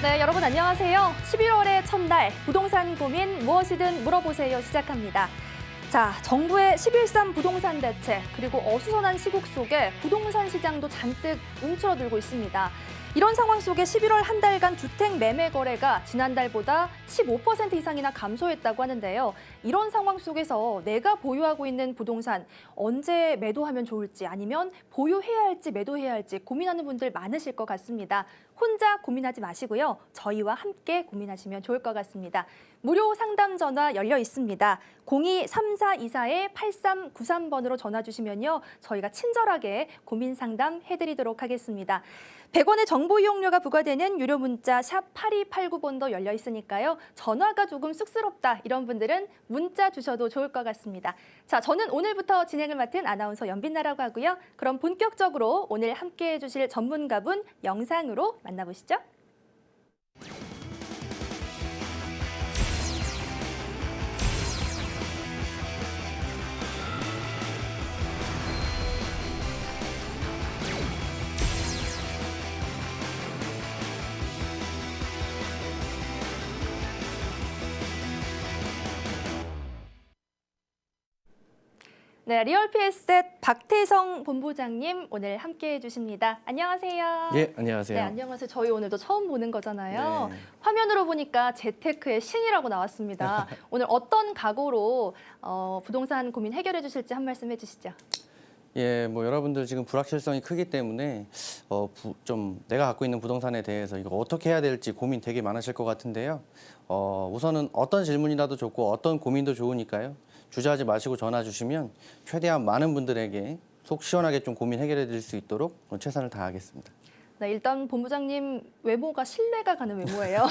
네, 여러분 안녕하세요. 11월의 첫날 부동산 고민 무엇이든 물어보세요 시작합니다. 자, 정부의 11.3 부동산 대책 그리고 어수선한 시국 속에 부동산 시장도 잔뜩 움츠러들고 있습니다. 이런 상황 속에 11월 한 달간 주택 매매 거래가 지난달보다 15% 이상이나 감소했다고 하는데요. 이런 상황 속에서 내가 보유하고 있는 부동산 언제 매도하면 좋을지 아니면 보유해야 할지 매도해야 할지 고민하는 분들 많으실 것 같습니다. 혼자 고민하지 마시고요. 저희와 함께 고민하시면 좋을 것 같습니다. 무료 상담 전화 열려 있습니다. 02-3424-8393번으로 전화 주시면요. 저희가 친절하게 고민 상담 해드리도록 하겠습니다. 100원의 정보 이용료가 부과되는 유료 문자 샵 8289번도 열려 있으니까요. 전화가 조금 쑥스럽다 이런 분들은 문자 주셔도 좋을 것 같습니다. 자, 저는 오늘부터 진행을 맡은 아나운서 연빛나라고 하고요. 그럼 본격적으로 오늘 함께해 주실 전문가분 영상으로 만나보시죠. 네, 리얼피에셋 박태성 본부장님 오늘 함께해 주십니다. 안녕하세요. 예, 안녕하세요. 네, 안녕하세요. 저희 오늘도 처음 보는 거잖아요. 네. 화면으로 보니까 재테크의 신이라고 나왔습니다. 오늘 어떤 각오로 부동산 고민 해결해 주실지 한 말씀 해주시죠. 예, 뭐 여러분들 지금 불확실성이 크기 때문에 좀 내가 갖고 있는 부동산에 대해서 이거 어떻게 해야 될지 고민 되게 많으실 것 같은데요. 우선은 어떤 질문이라도 좋고 어떤 고민도 좋으니까요. 주저하지 마시고 전화 주시면 최대한 많은 분들에게 속 시원하게 좀 고민 해결해 드릴 수 있도록 최선을 다하겠습니다. 네, 일단 본부장님 외모가 신뢰가 가는 외모예요.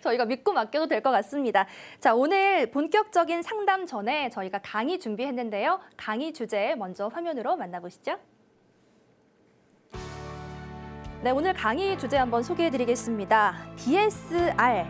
저희가 믿고 맡겨도 될 것 같습니다. 자, 오늘 본격적인 상담 전에 저희가 강의 준비했는데요. 강의 주제 먼저 화면으로 만나보시죠. 네, 오늘 강의 주제 한번 소개해드리겠습니다. DSR.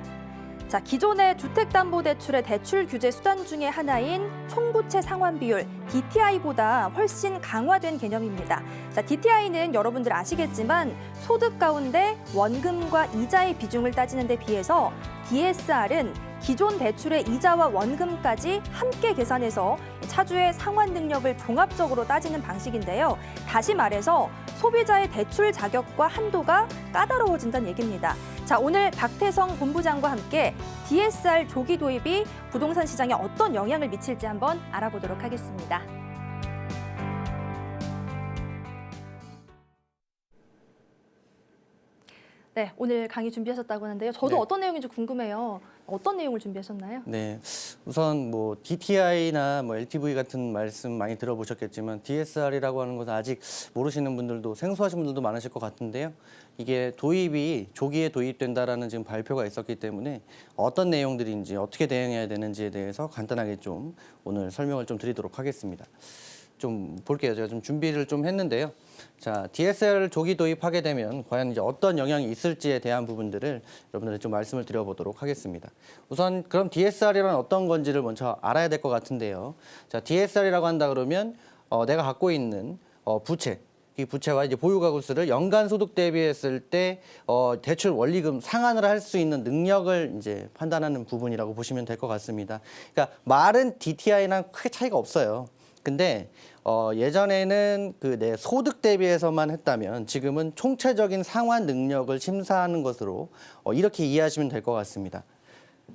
자, 기존의 주택담보대출의 대출 규제 수단 중에 하나인 총부채 상환 비율, DTI보다 훨씬 강화된 개념입니다. 자, DTI는 여러분들 아시겠지만 소득 가운데 원금과 이자의 비중을 따지는 데 비해서 DSR은 기존 대출의 이자와 원금까지 함께 계산해서 차주의 상환 능력을 종합적으로 따지는 방식인데요. 다시 말해서 소비자의 대출 자격과 한도가 까다로워진다는 얘기입니다. 자, 오늘 박태성 본부장과 함께 DSR 조기 도입이 부동산 시장에 어떤 영향을 미칠지 한번 알아보도록 하겠습니다. 네, 오늘 강의 준비하셨다고 하는데요. 저도 네. 어떤 내용인지 궁금해요. 어떤 내용을 준비하셨나요? 네, 우선 뭐 DTI나 뭐 LTV 같은 말씀 많이 들어보셨겠지만 DSR이라고 하는 것은 아직 모르시는 분들도 생소하신 분들도 많으실 것 같은데요. 이게 도입이 조기에 도입된다라는 지금 발표가 있었기 때문에 어떤 내용들인지 어떻게 대응해야 되는지에 대해서 간단하게 좀 오늘 설명을 좀 드리도록 하겠습니다. 좀 볼게요. 제가 좀 준비를 좀 했는데요. 자, DSR 조기 도입하게 되면 과연 이제 어떤 영향이 있을지에 대한 부분들을 여러분들께 좀 말씀을 드려보도록 하겠습니다. 우선 그럼 DSR이란 어떤 건지를 먼저 알아야 될 것 같은데요. 자, DSR이라고 한다 그러면 내가 갖고 있는 부채, 이 부채와 이제 보유가구수를 연간 소득 대비했을 때 대출 원리금 상환을 할 수 있는 능력을 이제 판단하는 부분이라고 보시면 될 것 같습니다. 그러니까 말은 DTI랑 크게 차이가 없어요. 근데 예전에는 그 내 소득 대비해서만 했다면 지금은 총체적인 상환 능력을 심사하는 것으로 이렇게 이해하시면 될 것 같습니다.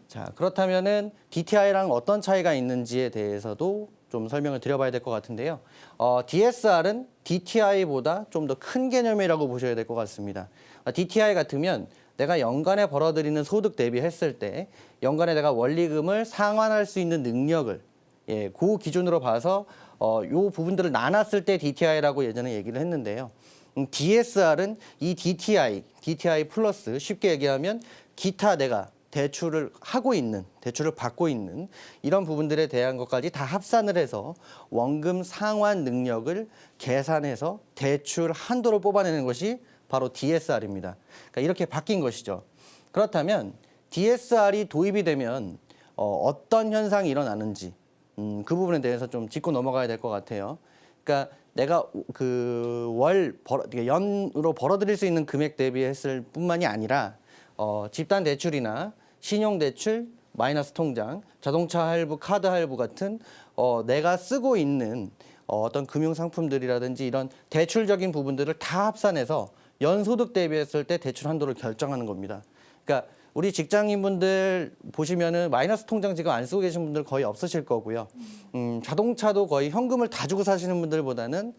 자, 그렇다면은 DTI랑 어떤 차이가 있는지에 대해서도 좀 설명을 드려봐야 될 것 같은데요. DSR은 DTI보다 좀 더 큰 개념이라고 보셔야 될 것 같습니다. DTI 같으면 내가 연간에 벌어들이는 소득 대비했을 때 연간에 내가 원리금을 상환할 수 있는 능력을 그 기준으로 봐서 요 부분들을 나눴을 때 DTI라고 예전에 얘기를 했는데요. DSR은 이 DTI 플러스 쉽게 얘기하면 기타 내가 대출을 하고 있는, 대출을 받고 있는 이런 부분들에 대한 것까지 다 합산을 해서 원금 상환 능력을 계산해서 대출 한도를 뽑아내는 것이 바로 DSR입니다. 그러니까 이렇게 바뀐 것이죠. 그렇다면 DSR이 도입이 되면 어떤 현상이 일어나는지 그 부분에 대해서 좀 짚고 넘어가야 될 것 같아요. 그러니까 내가 연으로 벌어들일 수 있는 금액 대비했을 뿐만이 아니라 집단 대출이나 신용 대출, 마이너스 통장, 자동차 할부, 카드 할부 같은 내가 쓰고 있는 어떤 금융 상품들이라든지 이런 대출적인 부분들을 다 합산해서 연소득 대비했을 때 대출 한도를 결정하는 겁니다. 그러니까 우리 직장인분들 보시면은 마이너스 통장 지금 안 쓰고 계신 분들 거의 없으실 거고요. 자동차도 거의 현금을 다 주고 사시는 분들보다는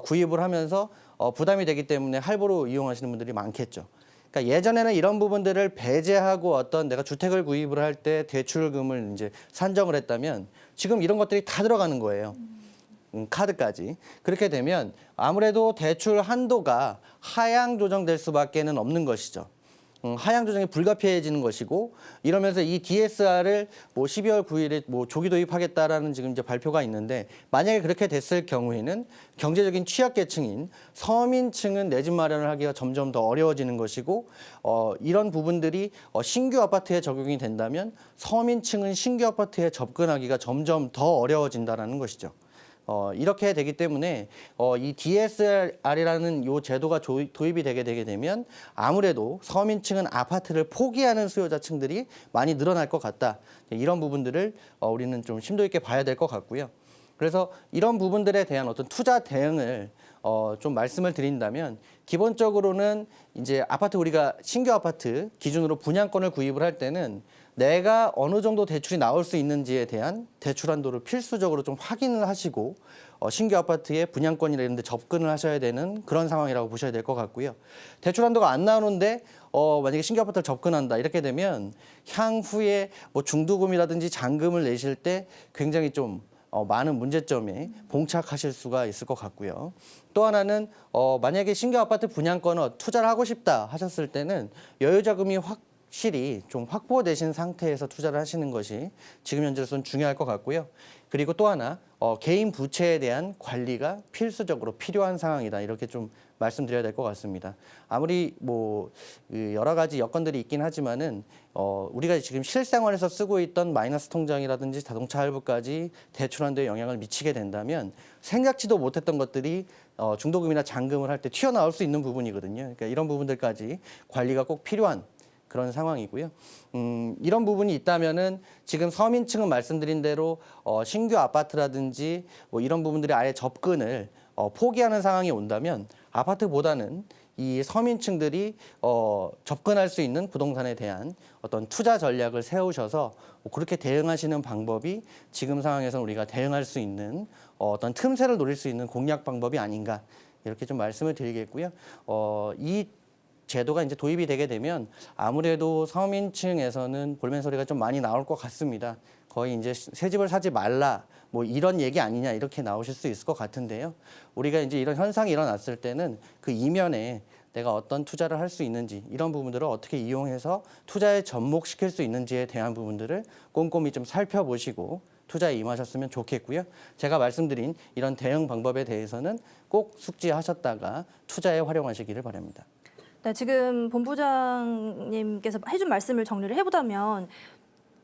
구입을 하면서 부담이 되기 때문에 할부로 이용하시는 분들이 많겠죠. 그러니까 예전에는 이런 부분들을 배제하고 어떤 내가 주택을 구입을 할 때 대출금을 이제 산정을 했다면 지금 이런 것들이 다 들어가는 거예요. 카드까지. 그렇게 되면 아무래도 대출 한도가 하향 조정될 수밖에는 없는 것이죠. 하향 조정이 불가피해지는 것이고 이러면서 이 DSR을 뭐 12월 9일에 뭐 조기 도입하겠다라는 지금 이제 발표가 있는데 만약에 그렇게 됐을 경우에는 경제적인 취약계층인 서민층은 내 집 마련을 하기가 점점 더 어려워지는 것이고 이런 부분들이 신규 아파트에 적용이 된다면 서민층은 신규 아파트에 접근하기가 점점 더 어려워진다라는 것이죠. 이렇게 되기 때문에 이 DSR이라는 이 제도가 도입이 되게 되면 아무래도 서민층은 아파트를 포기하는 수요자층들이 많이 늘어날 것 같다. 이런 부분들을 우리는 좀 심도 있게 봐야 될 것 같고요. 그래서 이런 부분들에 대한 어떤 투자 대응을 좀 말씀을 드린다면 기본적으로는 이제 아파트 우리가 신규 아파트 기준으로 분양권을 구입을 할 때는 내가 어느 정도 대출이 나올 수 있는지에 대한 대출 한도를 필수적으로 좀 확인을 하시고 신규 아파트의 분양권이나 이런 데 접근을 하셔야 되는 그런 상황이라고 보셔야 될 것 같고요. 대출 한도가 안 나오는데 만약에 신규 아파트를 접근한다 이렇게 되면 향후에 뭐 중도금이라든지 잔금을 내실 때 굉장히 좀 많은 문제점에 봉착하실 수가 있을 것 같고요. 또 하나는 만약에 신규 아파트 분양권을 투자를 하고 싶다 하셨을 때는 여유자금이 확실히 좀 확보되신 상태에서 투자를 하시는 것이 지금 현재로서는 중요할 것 같고요. 그리고 또 하나 개인 부채에 대한 관리가 필수적으로 필요한 상황이다. 이렇게 좀 말씀드려야 될 것 같습니다. 아무리 뭐 여러 가지 여건들이 있긴 하지만은 우리가 지금 실생활에서 쓰고 있던 마이너스 통장이라든지 자동차 할부까지 대출 한도에 영향을 미치게 된다면 생각지도 못했던 것들이 중도금이나 잔금을 할 때 튀어나올 수 있는 부분이거든요. 그러니까 이런 부분들까지 관리가 꼭 필요한 그런 상황이고요. 이런 부분이 있다면은 지금 서민층은 말씀드린 대로 신규 아파트라든지 뭐 이런 부분들이 아예 접근을 포기하는 상황이 온다면 아파트보다는 이 서민층들이 접근할 수 있는 부동산에 대한 어떤 투자 전략을 세우셔서 그렇게 대응하시는 방법이 지금 상황에서 우리가 대응할 수 있는 어떤 틈새를 노릴 수 있는 공략 방법이 아닌가 이렇게 좀 말씀을 드리겠고요. 이 제도가 이제 도입이 되게 되면 아무래도 서민층에서는 볼멘 소리가 좀 많이 나올 것 같습니다. 거의 이제 새 집을 사지 말라 뭐 이런 얘기 아니냐 이렇게 나오실 수 있을 것 같은데요. 우리가 이제 이런 현상이 일어났을 때는 그 이면에 내가 어떤 투자를 할 수 있는지 이런 부분들을 어떻게 이용해서 투자에 접목시킬 수 있는지에 대한 부분들을 꼼꼼히 좀 살펴보시고 투자에 임하셨으면 좋겠고요. 제가 말씀드린 이런 대응 방법에 대해서는 꼭 숙지하셨다가 투자에 활용하시기를 바랍니다. 네, 지금 본부장님께서 해준 말씀을 정리를 해보자면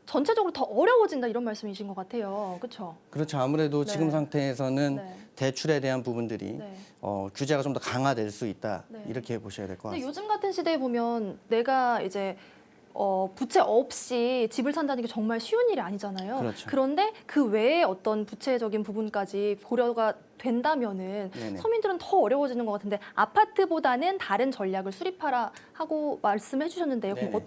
전체적으로 더 어려워진다 이런 말씀이신 것 같아요. 그렇죠? 그렇죠. 아무래도 네. 지금 상태에서는 네. 대출에 대한 부분들이 네. 규제가 좀 더 강화될 수 있다. 네. 이렇게 보셔야 될 것 근데 같습니다. 요즘 같은 시대에 보면 내가 이제 부채 없이 집을 산다는 게 정말 쉬운 일이 아니잖아요. 그렇죠. 그런데 그 외에 어떤 부채적인 부분까지 고려가 된다면은 네네. 서민들은 더 어려워지는 것 같은데 아파트보다는 다른 전략을 수립하라 하고 말씀해 주셨는데요. 그럼 네네.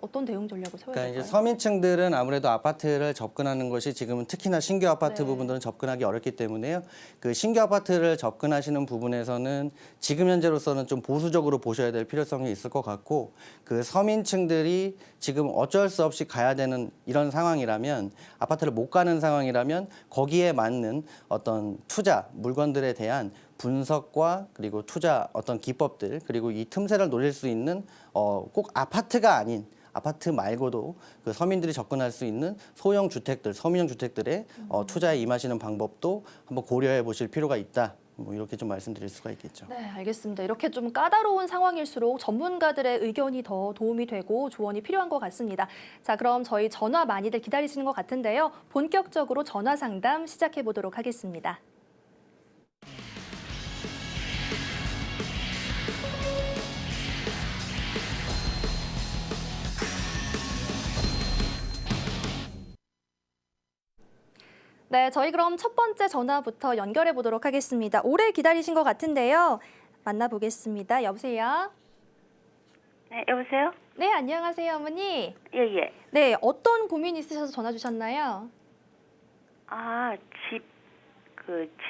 어떤 대응 전략을 세워야 그러니까 될까요? 이제 서민층들은 아무래도 아파트를 접근하는 것이 지금은 특히나 신규 아파트 네. 부분들은 접근하기 어렵기 때문에요. 그 신규 아파트를 접근하시는 부분에서는 지금 현재로서는 좀 보수적으로 보셔야 될 필요성이 있을 것 같고 그 서민층들이 지금 어쩔 수 없이 가야 되는 이런 상황이라면 아파트를 못 가는 상황이라면 거기에 맞는 어떤 투자 물건들에 대한 분석과 그리고 투자 어떤 기법들 그리고 이 틈새를 노릴 수 있는 꼭 아파트가 아닌 아파트 말고도 그 서민들이 접근할 수 있는 소형 주택들, 서민형 주택들의 투자에 임하시는 방법도 한번 고려해 보실 필요가 있다. 뭐 이렇게 좀 말씀드릴 수가 있겠죠. 네, 알겠습니다. 이렇게 좀 까다로운 상황일수록 전문가들의 의견이 더 도움이 되고 조언이 필요한 것 같습니다. 자, 그럼 저희 전화 많이들 기다리시는 것 같은데요. 본격적으로 전화 상담 시작해 보도록 하겠습니다. 네, 저희 그럼 첫 번째 전화부터 연결해 보도록 하겠습니다. 오래 기다리신 것 같은데요. 만나보겠습니다. 여보세요? 네, 여보세요? 네, 안녕하세요, 어머니. 예, 예. 네, 어떤 고민이 있으셔서 전화 주셨나요? 아,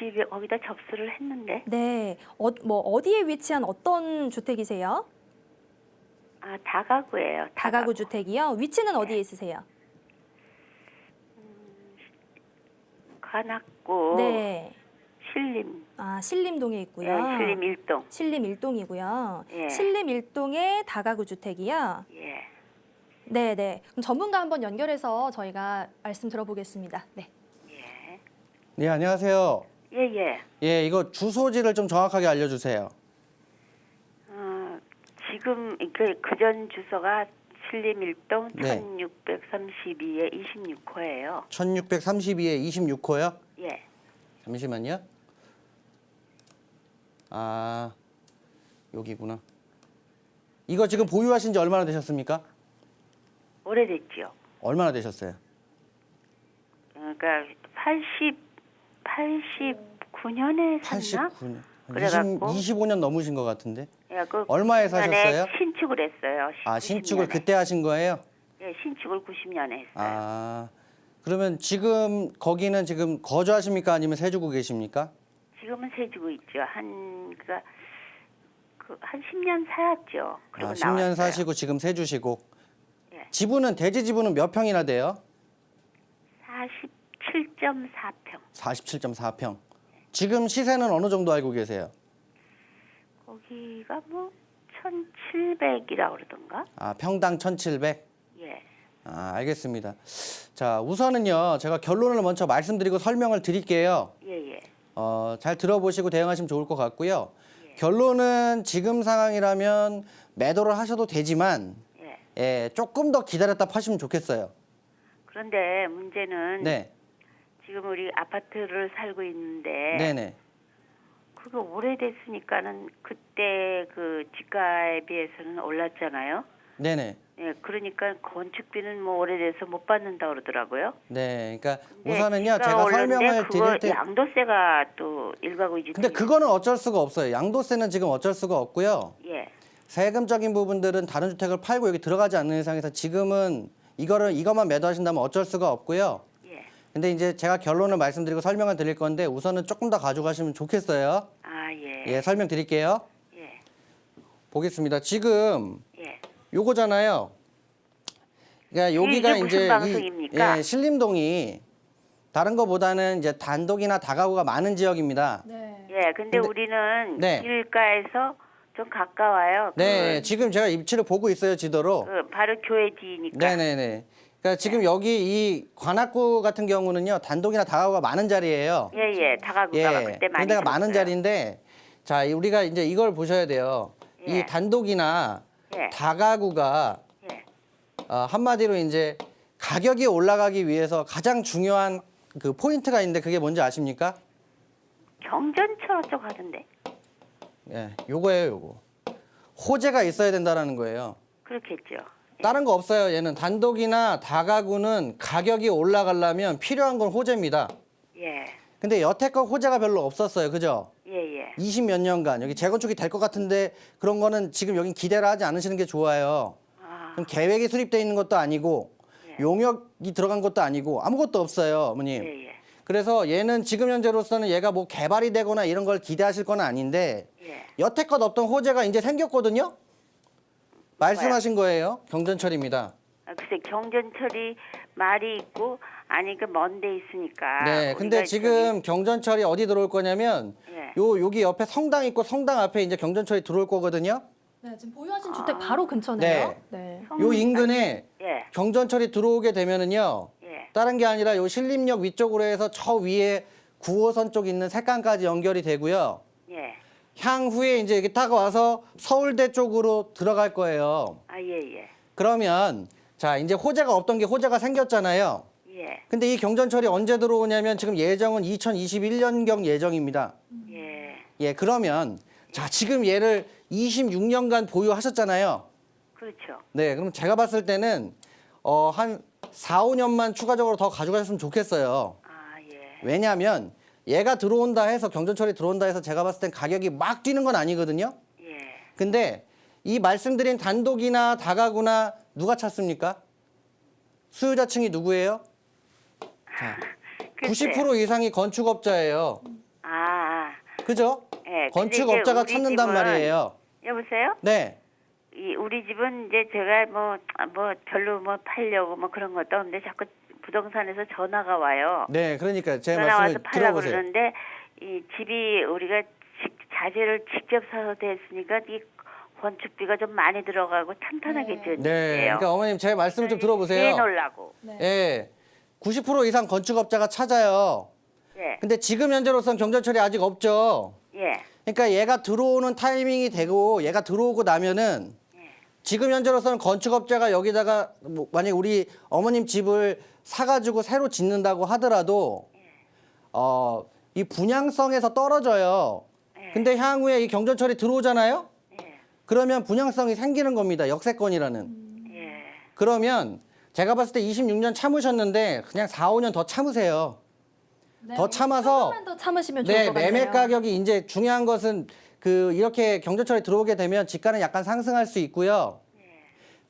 집에 거기다 접수를 했는데. 네, 어디에 위치한 어떤 주택이세요? 아, 다가구예요. 다가구 주택이요? 위치는 어디에 있으세요? 관악구. 네. 신림. 아, 신림동에 있고요. 예, 신림 1동. 신림 1동이고요. 예. 신림 1동의 다가구 주택이요. 예. 네, 네. 그럼 전문가 한번 연결해서 저희가 말씀 들어보겠습니다. 네. 예. 네, 안녕하세요. 예, 예. 예, 이거 주소지를 좀 정확하게 알려주세요. 지금 그전 주소가 신림 1동 네. 1632에 26호예요. 1632에 26호요? 예. 잠시만요. 아, 여기구나. 이거 지금 보유하신 지 얼마나 되셨습니까? 오래됐죠. 얼마나 되셨어요? 그러니까 89년에 샀나? 89년. 그래갖고 25년 넘으신 것 같은데. 예, 얼마에 중간에 사셨어요? 신축을 했어요. 아, 신축을 90년에. 그때 하신 거예요? 예, 신축을 90년에 했어요. 아, 그러면 지금 거기는 지금 거주하십니까? 아니면 세주고 계십니까? 지금은 세주고 있죠. 한 10년 살았죠. 그리고 아, 10년 나왔어요. 사시고 지금 세주시고. 예. 지분은 대지 지분은 몇 평이나 돼요? 47.4평. 47.4평. 지금 시세는 어느 정도 알고 계세요? 거기가 뭐 1,700이라고 그러던가? 아, 평당 1,700? 예. 아, 알겠습니다. 자, 우선은요, 제가 결론을 먼저 말씀드리고 설명을 드릴게요. 예, 예. 잘 들어보시고 대응하시면 좋을 것 같고요. 결론은 지금 상황이라면 매도를 하셔도 되지만, 예. 예, 조금 더 기다렸다 파시면 좋겠어요. 그런데 문제는 네, 지금 우리 아파트를 살고 있는데 네네. 그게 오래됐으니까는 그때 그 지가에 비해서는 올랐잖아요. 네네. 예, 그러니까 건축비는 뭐 오래돼서 못 받는다 그러더라고요. 네, 그러니까 근데 우선은요, 지가 제가 오르는데 설명을 그거 드릴 때. 양도세가 또 일가구 이주택. 근데 그거는 어쩔 수가 없어요. 양도세는 지금 어쩔 수가 없고요. 예, 세금적인 부분들은 다른 주택을 팔고 여기 들어가지 않는 이상에서 지금은 이것만 매도하신다면 어쩔 수가 없고요. 예. 근데 이제 제가 결론을 말씀드리고 설명을 드릴 건데 우선은 조금 더 가져가시면 좋겠어요. 아, 예. 예, 설명 드릴게요. 예. 보겠습니다. 지금 예. 요거잖아요. 그러니까 여기가 이게 무슨 이제 방송입니까? 예, 신림동이 다른 거보다는 이제 단독이나 다가구가 많은 지역입니다. 네. 예, 근데 우리는 네. 길가에서 좀 가까워요. 네, 지금 제가 입지를 보고 있어요, 지도로. 바로 교회 뒤니까. 네네네. 그러니까 지금 여기 이 관악구 같은 경우는요, 단독이나 다가구가 많은 자리예요. 예, 예. 다가구가 예, 그때 많이 그런 데가 많은 들었어요. 자리인데, 자, 우리가 이제 이걸 보셔야 돼요. 예. 이 단독이나 예. 다가구가 예. 한마디로 이제 가격이 올라가기 위해서 가장 중요한 그 포인트가 있는데 그게 뭔지 아십니까? 경전철 쪽 하던데. 예, 요거예요, 요거. 호재가 있어야 된다라는 거예요. 그렇겠죠. 다른 거 없어요. 얘는 단독이나 다가구는 가격이 올라가려면 필요한 건 호재입니다. 예. 근데 여태껏 호재가 별로 없었어요. 그죠? 예, 예. 20몇 년간 여기 재건축이 될 것 같은데 그런 거는 지금 여긴 기대를 하지 않으시는 게 좋아요. 아, 그럼 계획이 수립돼 있는 것도 아니고 예. 용역이 들어간 것도 아니고 아무것도 없어요, 어머님. 예, 예. 그래서 얘는 지금 현재로서는 얘가 뭐 개발이 되거나 이런 걸 기대하실 건 아닌데 예. 여태껏 없던 호재가 이제 생겼거든요. 말씀하신 거예요. 경전철입니다. 아, 글쎄 경전철이 말이 있고 아니 그 먼데 있으니까. 네, 근데 우리가 지금 경전철이 어디 들어올 거냐면 예. 여기 옆에 성당 있고 성당 앞에 이제 경전철이 들어올 거거든요. 네, 지금 보유하신 주택 바로 근처네요. 네. 요 인근에 예. 경전철이 들어오게 되면은요. 예. 다른 게 아니라 요 신림역 위쪽으로 해서 저 위에 9호선 쪽 있는 색강까지 연결이 되고요. 예. 향후에 이제 이렇게 타고 와서 서울대 쪽으로 들어갈 거예요. 아, 예, 예. 그러면 자, 이제 호재가 없던 게 호재가 생겼잖아요. 예. 근데 이 경전철이 언제 들어오냐면 지금 예정은 2021년경 예정입니다. 예. 예, 그러면 자, 지금 얘를 26년간 보유하셨잖아요. 그렇죠. 네, 그럼 제가 봤을 때는 한 4, 5년만 추가적으로 더 가져가셨으면 좋겠어요. 아, 예. 왜냐하면 얘가 들어온다 해서 경전철이 들어온다 해서 제가 봤을 땐 가격이 막 뛰는 건 아니거든요. 예. 근데 이 말씀드린 단독이나 다가구나 누가 찾습니까? 수요자층이 누구예요? 자, 글쎄요. 90% 이상이 건축업자예요. 아, 그죠? 예. 근데 건축업자가 이제 우리 찾는단 집은- 말이에요. 여보세요? 네. 우리 집은 이제 제가 뭐 별로 뭐 팔려고 뭐 그런 것도 없는데 자꾸 부동산에서 전화가 와요. 네, 그러니까 제 전화 와서 말씀을 팔라고 들어보세요. 그러는데 이 집이 우리가 자재를 직접 사서 됐으니까 이 건축비가 좀 많이 들어가고 탄탄하게 지은 네, 집이에요. 그러니까 어머님 제 말씀 좀 들어보세요. 해놓으려고. 예, 90% 이상 건축업자가 찾아요. 예. 근데 지금 현재로서는 경전철이 아직 없죠. 예. 그러니까 얘가 들어오는 타이밍이 되고 얘가 들어오고 나면은 지금 현재로서는 건축업자가 여기다가 뭐 만약에 우리 어머님 집을 사가지고 새로 짓는다고 하더라도 이 분양성에서 떨어져요. 근데 향후에 이 경전철이 들어오잖아요. 그러면 분양성이 생기는 겁니다. 역세권이라는. 예. 그러면 제가 봤을 때 26년 참으셨는데 그냥 4, 5년 더 참으세요. 더 참아서 조금만 더 참으시면 좋을 네, 것 같아요. 매매 가격이 이제 중요한 것은 그 이렇게 경전철에 들어오게 되면 지가는 약간 상승할 수 있고요.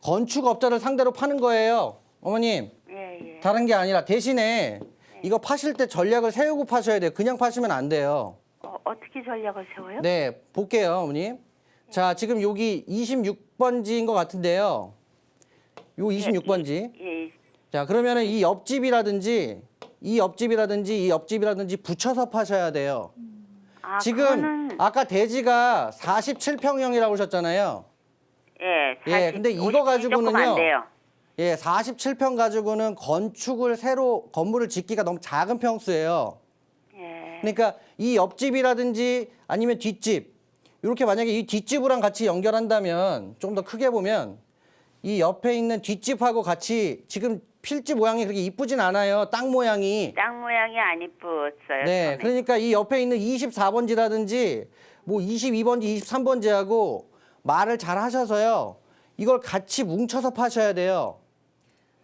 건축업자를 상대로 파는 거예요. 어머님. 예. 예. 다른 게 아니라 대신에 이거 파실 때 전략을 세우고 파셔야 돼요. 그냥 파시면 안 돼요. 어떻게 전략을 세워요? 네, 볼게요, 어머님. 자, 지금 여기 26번지인 것 같은데요. 요 26번지. 예. 자, 그러면은 이 옆집이라든지 이 옆집이라든지 붙여서 파셔야 돼요. 아, 지금 그거는 아까 대지가 47평형이라고 하셨잖아요. 예. 예, 근데 이거 50 가지고는요. 조금 안 돼요. 예, 47평 가지고는 건축을 새로 건물을 짓기가 너무 작은 평수예요. 예. 그러니까 이 옆집이라든지 아니면 뒷집 이렇게 만약에 이 뒷집이랑 같이 연결한다면 좀 더 크게 보면 이 옆에 있는 뒷집하고 같이 지금 필지 모양이 그렇게 이쁘진 않아요. 땅 모양이. 땅 모양이 안 이뻤어요. 네, 처음에. 그러니까 이 옆에 있는 24번지라든지 뭐 22번지, 23번지하고 말을 잘 하셔서요. 이걸 같이 뭉쳐서 파셔야 돼요.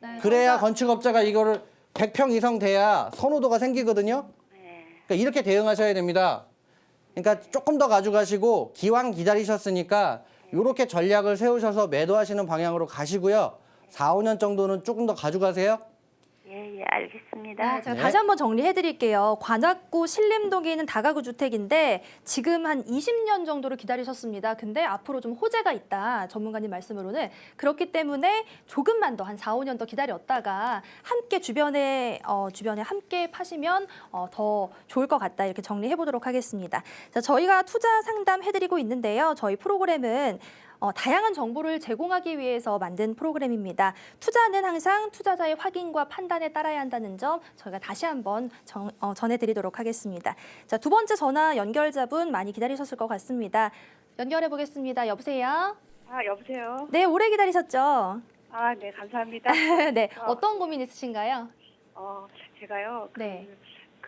네, 그래야 저희가- 건축업자가 이거를 100평 이상 돼야 선호도가 생기거든요. 네. 그러니까 이렇게 대응하셔야 됩니다. 그러니까 조금 더 가져가시고 기왕 기다리셨으니까 이렇게 전략을 세우셔서 매도하시는 방향으로 가시고요. 4, 5년 정도는 조금 더 가져가세요. 예, 알겠습니다. 네, 제가 네. 다시 한번 정리해 드릴게요. 관악구 신림동에 있는 다가구 주택인데 지금 한 20년 정도를 기다리셨습니다. 근데 앞으로 좀 호재가 있다. 전문가님 말씀으로는. 그렇기 때문에 조금만 더 한 4, 5년 더 기다렸다가 함께 주변에 함께 파시면 더 좋을 것 같다. 이렇게 정리해 보도록 하겠습니다. 자, 저희가 투자 상담해 드리고 있는데요. 저희 프로그램은 다양한 정보를 제공하기 위해서 만든 프로그램입니다. 투자는 항상 투자자의 확인과 판단에 따라야 한다는 점 저희가 다시 한번 전해드리도록 하겠습니다. 자, 두 번째 전화 연결자분 많이 기다리셨을 것 같습니다. 연결해 보겠습니다. 여보세요? 아, 여보세요? 네, 오래 기다리셨죠? 아, 네, 감사합니다. 네, 어떤 고민 있으신가요? 제가요, 네.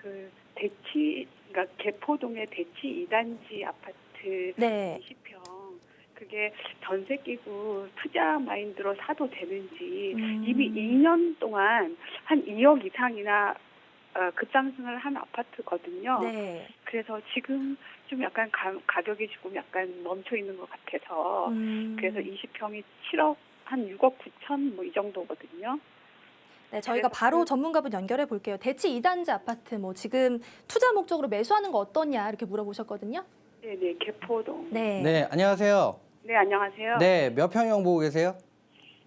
그러니까 개포동의 대치 2단지 아파트 네. 20평, 그게 전세 끼고 투자 마인드로 사도 되는지, 이미 2년 동안 한 2억 이상이나 급상승을 한 아파트거든요. 네. 그래서 지금 좀 약간 가격이 조금 약간 멈춰 있는 것 같아서, 그래서 20평이 7억, 한 6억 9천 뭐 이 정도거든요. 네, 저희가 바로 전문가분 연결해 볼게요. 대치 2단지 아파트 지금 투자 목적으로 매수하는 거 어떠냐 이렇게 물어보셨거든요. 네네, 개포동. 네. 네, 안녕하세요. 네, 안녕하세요. 네, 몇 평형 보고 계세요?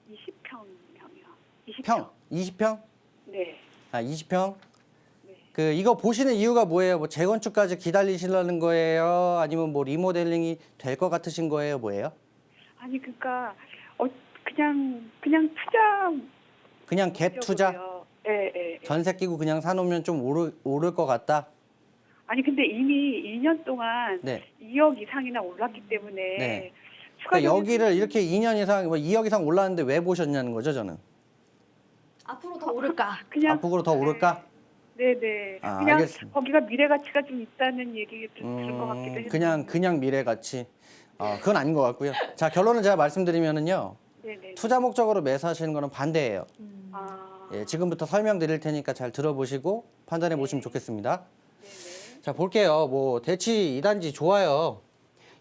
20평이요. 20평. 평? 20평? 네. 아, 20평? 네. 이거 보시는 이유가 뭐예요? 뭐 재건축까지 기다리시려는 거예요? 아니면 뭐 리모델링이 될 것 같으신 거예요? 뭐예요? 아니 그러니까 그냥 투자. 그냥 갭 투자? 네, 네. 전세 끼고 그냥 사놓으면 좀 오를 것 같다? 아니 근데 이미 2년 동안 네. 2억 이상이나 올랐기 때문에 네. 추가적인 그러니까 여기를 이렇게 2년 이상, 뭐 2억 이상 올랐는데 왜 보셨냐는 거죠, 저는. 앞으로 더 오를까? 그냥 앞으로 더 오를까? 네네. 아, 그냥 알겠습니다. 거기가 미래 가치가 좀 있다는 얘기 들은 것 같기도 해요. 그냥 미래 가치. 그건 아닌 것 같고요. 자, 결론은 제가 말씀드리면은요. 네네. 투자 목적으로 매수하시는 거는 반대예요. 아, 예, 지금부터 설명드릴 테니까 잘 들어보시고 판단해 보시면 좋겠습니다. 네네. 자, 볼게요. 뭐 대치 2단지 좋아요.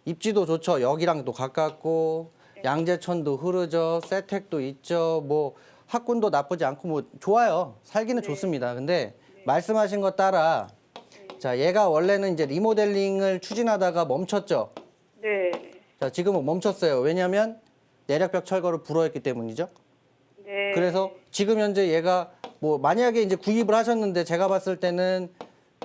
입지도 좋죠. 여기랑도 가깝고 양재천도 흐르죠. 세택도 있죠. 뭐 학군도 나쁘지 않고 뭐 좋아요. 살기는 좋습니다. 근데 말씀하신 것 따라 자, 얘가 원래는 이제 리모델링을 추진하다가 멈췄죠. 네. 자, 지금은 멈췄어요. 왜냐하면 내력벽 철거를 불허했기 때문이죠. 네. 그래서 지금 현재 얘가 뭐 만약에 이제 구입을 하셨는데 제가 봤을 때는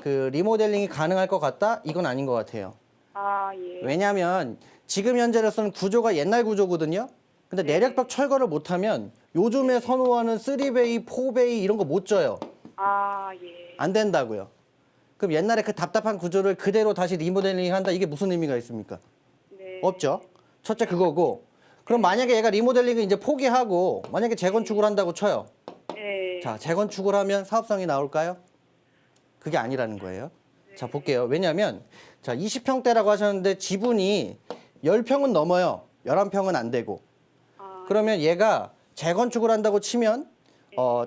그 리모델링이 가능할 것 같다? 이건 아닌 것 같아요. 아, 예. 왜냐하면 지금 현재로서는 구조가 옛날 구조거든요. 근데 내력벽 철거를 못하면 요즘에 선호하는 3베이, 4베이 이런 거 못 져요. 아, 예. 안 된다고요. 그럼 옛날에 그 답답한 구조를 그대로 다시 리모델링 한다? 이게 무슨 의미가 있습니까? 네. 없죠. 첫째 그거고. 그럼 만약에 얘가 리모델링을 이제 포기하고 만약에 재건축을 한다고 쳐요. 네. 자, 재건축을 하면 사업성이 나올까요? 그게 아니라는 거예요. 자, 볼게요. 왜냐하면 자, 20평대라고 하셨는데 지분이 10평은 넘어요. 11평은 안 되고. 아, 그러면 얘가 재건축을 한다고 치면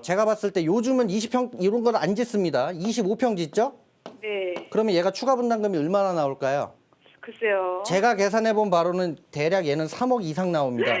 제가 봤을 때 요즘은 20평 이런 걸 안 짓습니다. 25평 짓죠? 네. 그러면 얘가 추가 분담금이 얼마나 나올까요? 글쎄요. 제가 계산해 본 바로는 대략 얘는 3억 이상 나옵니다.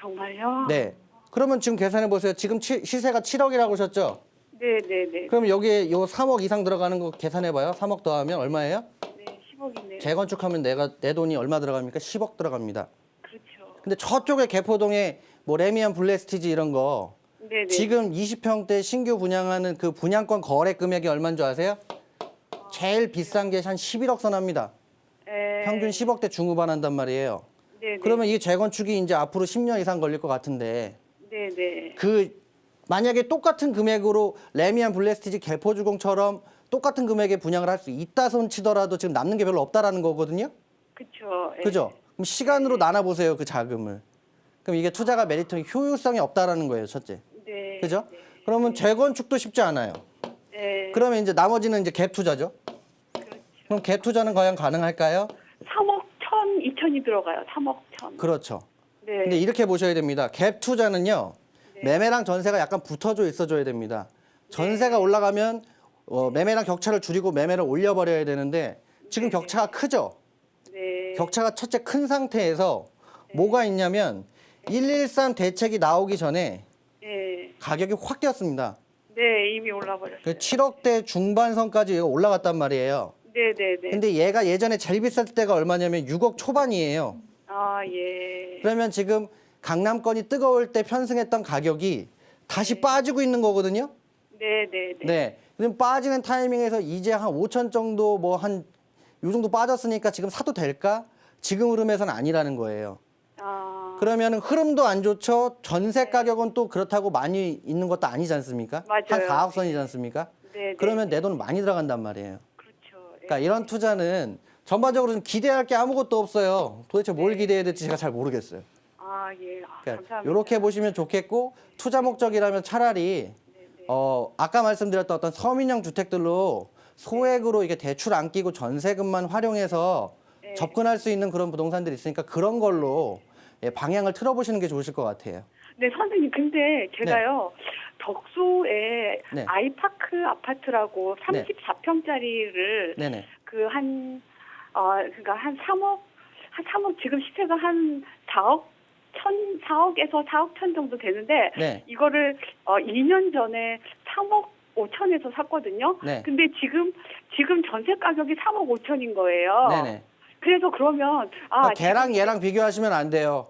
정말요? 네. 그러면 지금 계산해 보세요. 지금 시세가 7억이라고 하셨죠? 네, 네, 네. 그럼 여기에 요 3억 이상 들어가는 거 계산해 봐요. 3억 더하면 얼마예요? 네, 10억이네요. 재건축하면 내 돈이 얼마 들어갑니까? 10억 들어갑니다. 그렇죠. 근데 저쪽에 개포동에 뭐 레미안 블레스티지 이런 거 네, 네. 지금 20평대 신규 분양하는 그 분양권 거래 금액이 얼마인 줄 아세요? 제일 비싼 게 한 11억 선합니다. 에... 평균 10억대 중후반 한단 말이에요. 네, 네. 그러면 이 재건축이 이제 앞으로 10년 이상 걸릴 것 같은데 네, 네. 그 만약에 똑같은 금액으로 레미안 블레스티지 개포주공처럼 똑같은 금액에 분양을 할 수 있다 손 치더라도 지금 남는 게 별로 없다라는 거거든요. 그렇죠. 예. 그죠? 그럼 시간으로 나눠 보세요. 그 자금을. 그럼 이게 투자가 메리트 효율성이 없다라는 거예요. 첫째. 네. 그죠? 그러면 재건축도 쉽지 않아요. 네. 그러면 이제 나머지는 이제 갭 투자죠. 그렇죠. 그럼 갭 투자는 과연 가능할까요? 3억 1,2천이 들어가요. 3억 1천. 그렇죠. 네. 근데 이렇게 보셔야 됩니다. 갭 투자는요. 네. 매매랑 전세가 약간 붙어져 있어줘야 됩니다. 전세가 올라가면 매매랑 격차를 줄이고 매매를 올려버려야 되는데 지금 격차가 크죠? 네. 격차가 첫째 큰 상태에서 뭐가 있냐면 113 대책이 나오기 전에 네. 가격이 확 뛰었습니다. 네, 이미 올라버렸어요. 그 7억대 중반선까지 올라갔단 말이에요. 네, 네, 네. 근데 얘가 예전에 제일 비쌀 때가 얼마냐면 6억 초반이에요. 아, 예. 그러면 지금 강남권이 뜨거울 때 편승했던 가격이 다시 빠지고 있는 거거든요. 네, 네, 네. 네. 그럼 빠지는 타이밍에서 이제 한 5천 정도 뭐 한 요 정도 빠졌으니까 지금 사도 될까? 지금 흐름에서는 아니라는 거예요. 아. 그러면 흐름도 안 좋죠. 전세 가격은 또 그렇다고 많이 있는 것도 아니지 않습니까? 맞아요. 한 4억 선이지 않습니까? 네, 네. 그러면 내 돈 많이 들어간단 말이에요. 그렇죠. 예. 그러니까 이런 투자는 전반적으로 좀 기대할 게 아무것도 없어요. 도대체 뭘 기대해야 될지 제가 잘 모르겠어요. 아, 예. 아, 그러니까 감사합니다. 이렇게 보시면 좋겠고 투자 목적이라면 차라리 네, 네. 아까 말씀드렸던 어떤 서민형 주택들로 소액으로 이게 대출 안 끼고 전세금만 활용해서 네. 접근할 수 있는 그런 부동산들이 있으니까 그런 걸로 예, 방향을 틀어보시는 게 좋으실 것 같아요. 네, 선생님. 근데 제가요. 덕소에 네. 아이파크 아파트라고 네. 34평짜리를 네네. 그러니까 한 3억 지금 시세가 한 4억에서 4억 천 정도 되는데 네. 이거를 2년 전에 3억 5천에서 샀거든요. 네. 근데 지금 전세 가격이 3억 5천인 거예요. 네네. 그래서 그러면 걔랑 얘랑 비교하시면 안 돼요.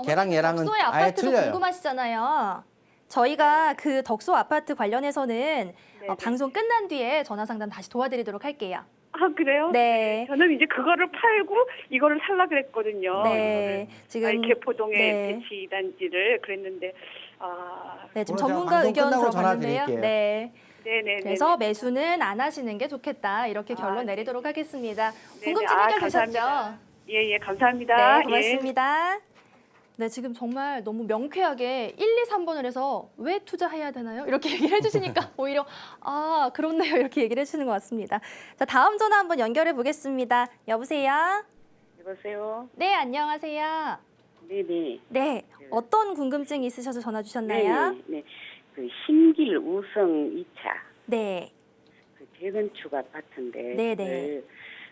걔랑 얘랑은 덕소의 아예 아파트도 틀려요. 궁금하시잖아요. 저희가 그 덕소 아파트 관련해서는 네네. 방송 끝난 뒤에 전화 상담 다시 도와드리도록 할게요. 아, 그래요? 네. 저는 이제 그거를 팔고 이거를 살라 그랬거든요. 네. 지금 개포동의 네. 대치 2단지를 그랬는데 네, 지금 오늘 제가 전문가 방송 의견 끝나고 들어봤는데요. 전화 드릴게요. 네. 네네. 그래서 매수는 안 하시는 게 좋겠다. 이렇게 결론 네. 내리도록 하겠습니다. 네네. 궁금증 해결되셨죠? 감사합니다. 예, 감사합니다. 네, 고맙습니다. 네, 지금 정말 너무 명쾌하게 1, 2, 3번을 해서 왜 투자해야 되나요? 이렇게 얘기를 해주시니까 오히려 그렇네요. 이렇게 얘기를 해주시는 것 같습니다. 자, 다음 전화 한번 연결해 보겠습니다. 여보세요? 여보세요. 네, 안녕하세요. 네네. 네, 어떤 궁금증이 있으셔서 전화 주셨나요? 네. 그 신길 우성 2차 네. 그 재건축 아파트인데 네네. 그걸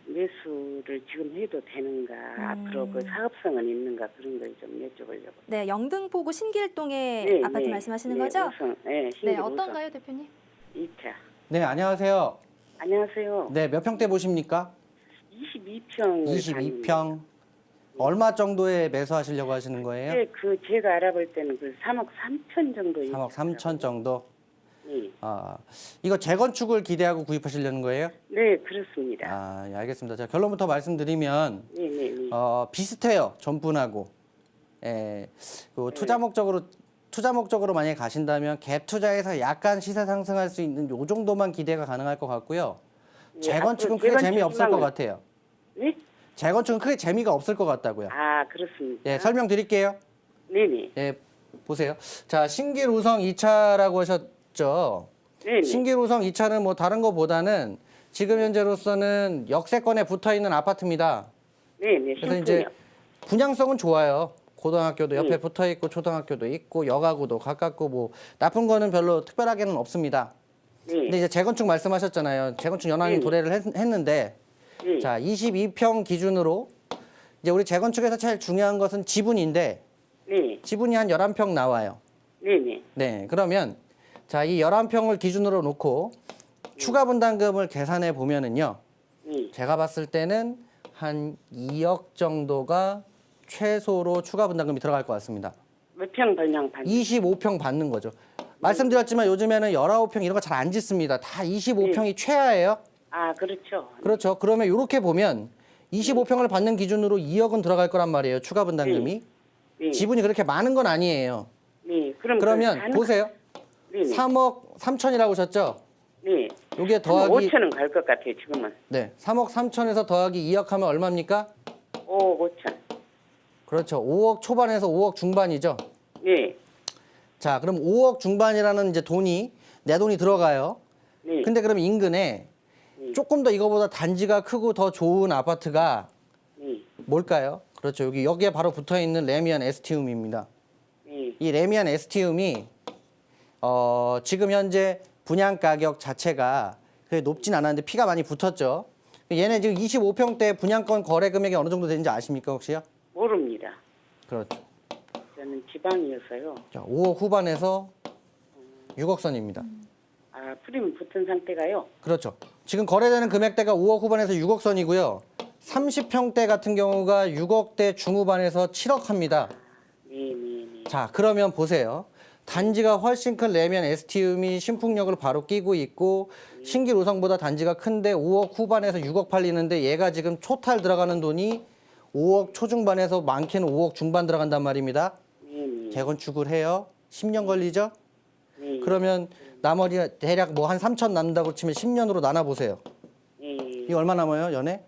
매수를 지금 해도 되는가 앞으로 그 사업성은 있는가 그런 걸 좀 여쭤보려고. 네, 영등포구 신길동의 아파트 말씀하시는 거죠? 우성, 네, 신길 네, 우성 어떤가요, 대표님? 2차. 네, 안녕하세요. 안녕하세요. 네, 몇 평대 보십니까? 22평. 22평. 얼마 정도에 매수하시려고 하시는 거예요? 네, 그 제가 알아볼 때는 그 3억 3천 정도. 3억 3천 정도. 네. 아, 이거 재건축을 기대하고 구입하시려는 거예요? 네, 그렇습니다. 아, 예, 알겠습니다. 자, 결론부터 말씀드리면 네, 네, 네. 비슷해요. 전분하고. 예, 그 투자 목적으로 만약에 가신다면 갭 투자에서 약간 시세 상승할 수 있는 요 정도만 기대가 가능할 것 같고요. 네, 재건축은 앞으로 크게 재미없을 것 희망을- 같아요. 네? 재건축은 크게 재미가 없을 것 같다고요. 아, 그렇습니다. 예, 설명드릴게요. 네, 네. 예, 보세요. 자, 신길 우성 2차라고 하셨죠. 네, 네. 신길 우성 2차는 뭐 다른 거보다는 지금 현재로서는 역세권에 붙어 있는 아파트입니다. 네, 네. 그래서 이제 분양성은 좋아요. 고등학교도 옆에 네. 붙어 있고 초등학교도 있고 여가구도 가깝고 뭐 나쁜 거는 별로 특별하게는 없습니다. 네. 근데 이제 재건축 말씀하셨잖아요. 재건축 연한이 네. 도래를 했는데 네. 자, 22평 기준으로 이제 우리 재건축에서 제일 중요한 것은 지분인데 네. 지분이 한 11평 나와요. 네, 네. 네, 그러면 자, 이 11평을 기준으로 놓고 추가 분담금을 계산해 보면은요. 네. 제가 봤을 때는 한 2억 정도가 최소로 추가 분담금이 들어갈 것 같습니다. 몇 평 분양 받는? 25평 받는 거죠. 말씀드렸지만 요즘에는 19평 이런 거 잘 안 짓습니다. 다 25평이 최하예요. 아, 그렇죠. 그렇죠. 그러면 이렇게 보면 25평을 받는 기준으로 2억은 들어갈 거란 말이에요. 추가 분담금이. 네. 지분이 그렇게 많은 건 아니에요. 네. 그러면 보세요. 네, 네. 3억 3천이라고 하셨죠? 네. 요게 더하기 5천은 갈 것 같아요, 지금은. 네, 3억 3천에서 더하기 2억 하면 얼마입니까? 5억 5천. 그렇죠. 5억 초반에서 5억 중반이죠. 네. 자, 그럼 5억 중반이라는 이제 돈이 내 돈이 들어가요. 네. 근데 그럼 인근에 조금 더 이거보다 단지가 크고 더 좋은 아파트가 네. 뭘까요? 그렇죠. 여기에 바로 붙어 있는 레미안 에스티움입니다. 네. 이 레미안 에스티움이 지금 현재 분양 가격 자체가 그렇게 높진 않았는데 피가 많이 붙었죠. 얘네 지금 25평대 분양권 거래 금액이 어느 정도 되는지 아십니까 혹시요? 모릅니다. 그렇죠. 저는 지방이어서요. 자, 5억 후반에서 6억 선입니다. 아, 프리미엄 붙은 상태가요. 그렇죠. 지금 거래되는 금액대가 5억 후반에서 6억 선이고요. 30평대 같은 경우가 6억대 중후반에서 7억 합니다. 네, 네, 네. 자, 그러면 보세요. 단지가 훨씬 큰 레미안 에스티움이 신풍역을 바로 끼고 있고 신길 우성보다 단지가 큰데 5억 후반에서 6억 팔리는데 얘가 지금 초탈 들어가는 돈이 5억 초중반에서 많게는 5억 중반 들어간단 말입니다. 네, 네. 재건축을 해요. 10년 걸리죠? 네. 그러면 나머지 대략 뭐 한 3천 남는다고 치면 10년으로 나눠보세요. 네. 이거 얼마 남아요, 연애?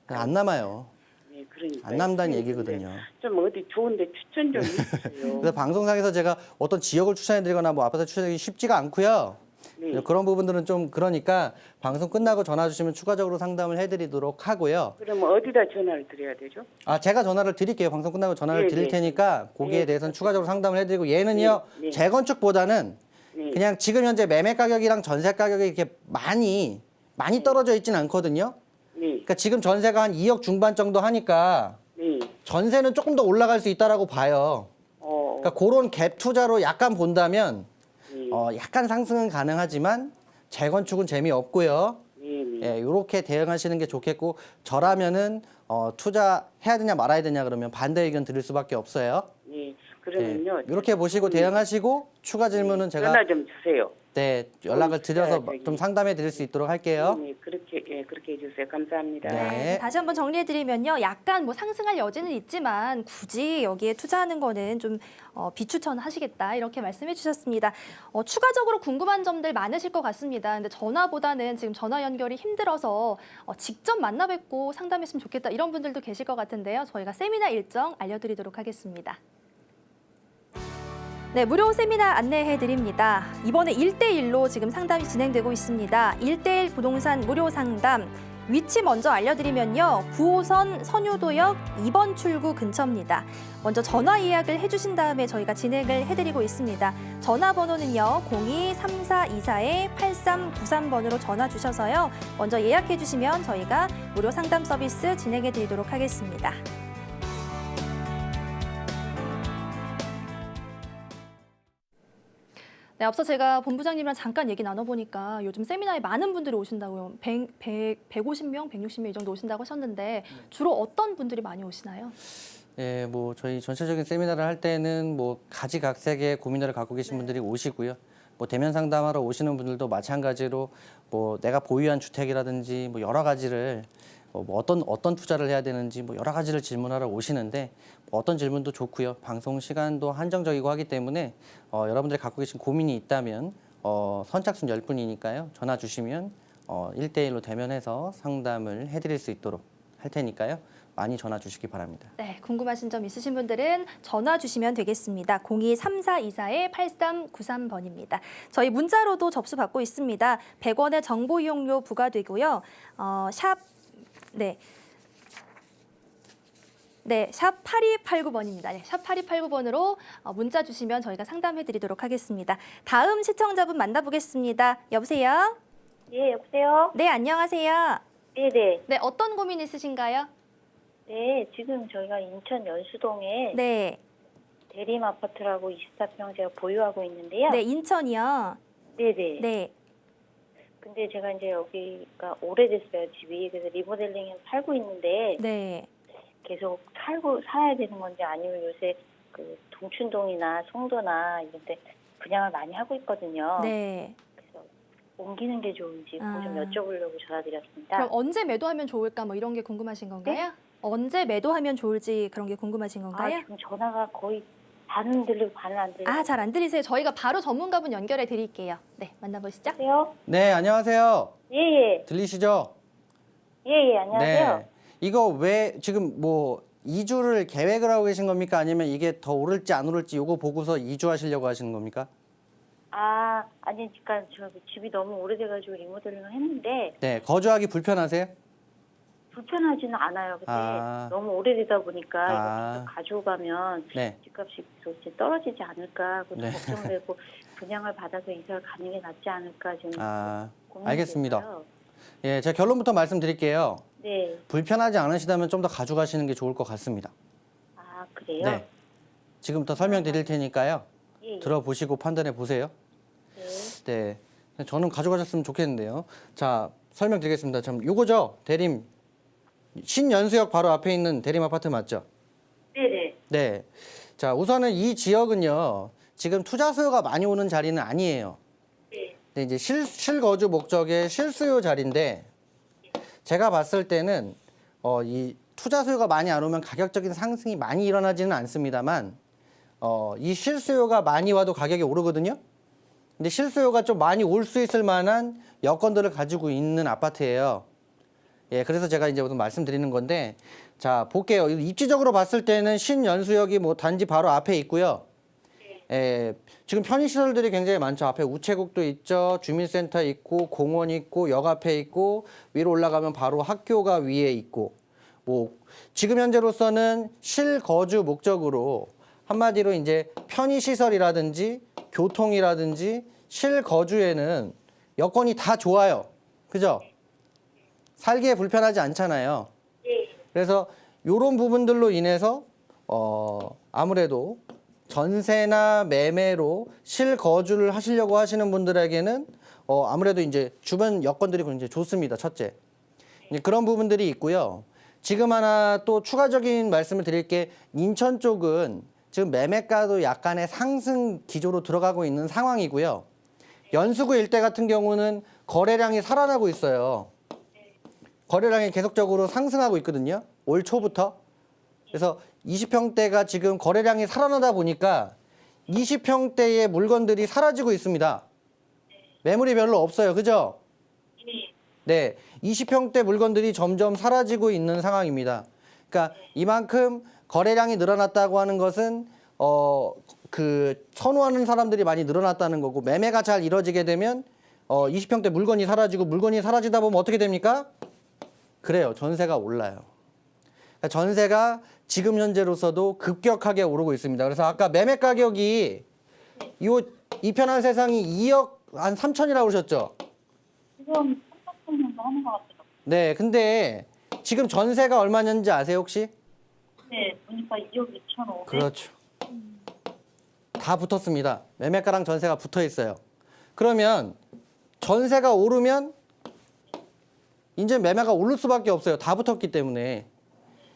안 남아요. 네, 그러니까. 안 남다는 얘기거든요. 좀 어디 좋은데 추천 좀 해주세요. 그래서 방송상에서 제가 어떤 지역을 추천해드리거나 뭐 아파트 추천하기 쉽지가 않고요. 네. 그런 부분들은 좀 그러니까 방송 끝나고 전화 주시면 추가적으로 상담을 해드리도록 하고요. 그럼 어디다 전화를 드려야 되죠? 아, 제가 전화를 드릴게요. 방송 끝나고 전화를 네, 드릴 네. 테니까 거기에 네. 대해서는 추가적으로 상담을 해드리고 얘는요. 네, 네. 재건축보다는 네. 그냥 지금 현재 매매 가격이랑 전세 가격이 이렇게 많이 떨어져 있지는 않거든요. 네. 그러니까 지금 전세가 한 2억 중반 정도 하니까 네. 전세는 조금 더 올라갈 수 있다라고 봐요. 그러니까 그런 갭 투자로 약간 본다면 네. 약간 상승은 가능하지만 재건축은 재미없고요. 네, 네. 예, 이렇게 대응하시는 게 좋겠고 저라면은 투자해야 되냐 말아야 되냐 그러면 반대 의견 드릴 수밖에 없어요. 네. 그러면요. 이렇게 보시고 대응하시고 추가 질문은 제가 전화 좀 주세요. 네, 연락을 드려서 저기. 좀 상담해 드릴 수 있도록 할게요. 네, 그렇게 해주세요. 감사합니다. 네. 다시 한번 정리해드리면요. 약간 뭐 상승할 여지는 있지만 굳이 여기에 투자하는 거는 좀 비추천하시겠다 이렇게 말씀해 주셨습니다. 추가적으로 궁금한 점들 많으실 것 같습니다. 근데 전화보다는 지금 전화 연결이 힘들어서 직접 만나 뵙고 상담했으면 좋겠다 이런 분들도 계실 것 같은데요. 저희가 세미나 일정 알려드리도록 하겠습니다. 네, 무료 세미나 안내해드립니다. 이번에 1대1로 지금 상담이 진행되고 있습니다. 1대1 부동산 무료 상담 위치 먼저 알려드리면요. 9호선 선유도역 2번 출구 근처입니다. 먼저 전화 예약을 해주신 다음에 저희가 진행을 해드리고 있습니다. 전화번호는요. 02-3424-8393번으로 전화 주셔서요. 먼저 예약해 주시면 저희가 무료 상담 서비스 진행해 드리도록 하겠습니다. 네, 앞서 제가 본부장님이랑 잠깐 얘기 나눠보니까 요즘 세미나에 많은 분들이 오신다고요. 150명, 160명 이 정도 오신다고 하셨는데 주로 어떤 분들이 많이 오시나요? 네, 뭐 저희 전체적인 세미나를 할 때는 뭐 가지각색의 고민들을 갖고 계신 분들이 오시고요. 뭐 대면 상담하러 오시는 분들도 마찬가지로 뭐 내가 보유한 주택이라든지 뭐 여러 가지를 뭐 어떤 투자를 해야 되는지 뭐 여러 가지를 질문하러 오시는데 뭐 어떤 질문도 좋고요. 방송 시간도 한정적이고 하기 때문에 여러분들이 갖고 계신 고민이 있다면 선착순 10분이니까요. 전화 주시면 1대1로 대면해서 상담을 해드릴 수 있도록 할 테니까요. 많이 전화 주시기 바랍니다. 네, 궁금하신 점 있으신 분들은 전화 주시면 되겠습니다. 02-3424-8393번입니다. 저희 문자로도 접수 받고 있습니다. 100원의 정보 이용료 부과되고요. 샵 8289번입니다. 네, 샵 8289번으로 문자 주시면 저희가 상담해 드리도록 하겠습니다. 다음 시청자분 만나보겠습니다. 여보세요? 예, 여보세요? 네, 안녕하세요. 네네. 네, 어떤 고민 있으신가요? 네, 지금 저희가 인천 연수동에 네, 대림 아파트라고 24평 제가 보유하고 있는데요. 네, 인천이요. 네네. 네, 근데 제가 이제 여기가 오래됐어요, 집이. 그래서 리모델링해서 살고 있는데 네. 계속 살아야 되는 건지 아니면 요새 그 동춘동이나 송도나 이런 데 분양을 많이 하고 있거든요. 네. 그래서 옮기는 게 좋은지 그거 좀 아. 여쭤보려고 전화드렸습니다. 그럼 언제 매도하면 좋을까 뭐 이런 게 궁금하신 건가요? 언제 매도하면 좋을지 그런 게 궁금하신 건가요? 지금 전화가 거의 반은 들리고 반은 안 들리고. 잘 안 들리세요. 저희가 바로 전문가분 연결해 드릴게요. 네, 만나보시죠. 안녕하세요? 네, 안녕하세요. 예예. 들리시죠? 예예, 안녕하세요. 네. 이거 왜 지금 뭐 이주를 계획을 하고 계신 겁니까? 아니면 이게 더 오를지 안 오를지 요거 보고서 이주하시려고 하시는 겁니까? 아니, 그러니까 저 집이 너무 오래돼가지고 리모델링을 했는데 네, 거주하기 불편하세요? 불편하지는 않아요. 근데 아. 너무 오래되다 보니까 아. 이거 가지고 가면 네. 집값이 이제 떨어지지 않을까 하고 네. 걱정되고 분양을 받아서 이사를 가는 게 낫지 않을까 좀 고민이 알겠습니다. 돼서요. 예, 제가 결론부터 말씀드릴게요. 네. 불편하지 않으시다면 좀 더 가져가시는 게 좋을 것 같습니다. 그래요? 네. 지금부터 설명드릴 테니까요. 예, 예. 들어보시고 판단해 보세요. 네. 네. 저는 가져가셨으면 좋겠는데요. 자, 설명드리겠습니다. 참 요거죠. 대림 신연수역 바로 앞에 있는 대림 아파트 맞죠? 네네. 네. 자, 우선은 이 지역은요. 지금 투자 수요가 많이 오는 자리는 아니에요. 네. 근데 이제 실거주 목적의 실수요 자리인데 제가 봤을 때는 이 투자 수요가 많이 안 오면 가격적인 상승이 많이 일어나지는 않습니다만 이 실수요가 많이 와도 가격이 오르거든요. 근데 실수요가 좀 많이 올 수 있을 만한 여건들을 가지고 있는 아파트예요. 예, 그래서 제가 이제 오늘 말씀드리는 건데, 자, 볼게요. 입지적으로 봤을 때는 신연수역이 뭐 단지 바로 앞에 있고요. 예, 지금 편의시설들이 굉장히 많죠. 앞에 우체국도 있죠. 주민센터 있고, 공원 있고, 역 앞에 있고, 위로 올라가면 바로 학교가 위에 있고, 뭐, 지금 현재로서는 실거주 목적으로 한마디로 이제 편의시설이라든지 교통이라든지 실거주에는 여건이 다 좋아요. 그죠? 살기에 불편하지 않잖아요. 그래서 이런 부분들로 인해서 아무래도 전세나 매매로 실거주를 하시려고 하시는 분들에게는 아무래도 이제 주변 여건들이 굉장히 좋습니다. 첫째. 이제 그런 부분들이 있고요. 지금 하나 또 추가적인 말씀을 드릴 게 인천 쪽은 지금 매매가도 약간의 상승 기조로 들어가고 있는 상황이고요. 연수구 일대 같은 경우는 거래량이 살아나고 있어요. 거래량이 계속적으로 상승하고 있거든요. 올 초부터. 그래서 20평대가 지금 거래량이 살아나다 보니까 20평대의 물건들이 사라지고 있습니다. 매물이 별로 없어요. 그죠? 네. 20평대 물건들이 점점 사라지고 있는 상황입니다. 그러니까 이만큼 거래량이 늘어났다고 하는 것은 선호하는 사람들이 많이 늘어났다는 거고, 매매가 잘 이루어지게 되면 20평대 물건이 사라지고, 물건이 사라지다 보면 어떻게 됩니까? 그래요. 전세가 올라요. 그러니까 전세가 지금 현재로서도 급격하게 오르고 있습니다. 그래서 아까 매매 가격이 이 편한 세상이 2억 한 3천이라고 그러셨죠? 지금 3만 정도 하는 것 같아요. 네, 근데 지금 전세가 얼마였는지 아세요 혹시? 네, 보니까 2억 2,500. 그렇죠. 다 붙었습니다. 매매가랑 전세가 붙어 있어요. 그러면 전세가 오르면 이제 매매가 오를 수밖에 없어요. 다 붙었기 때문에.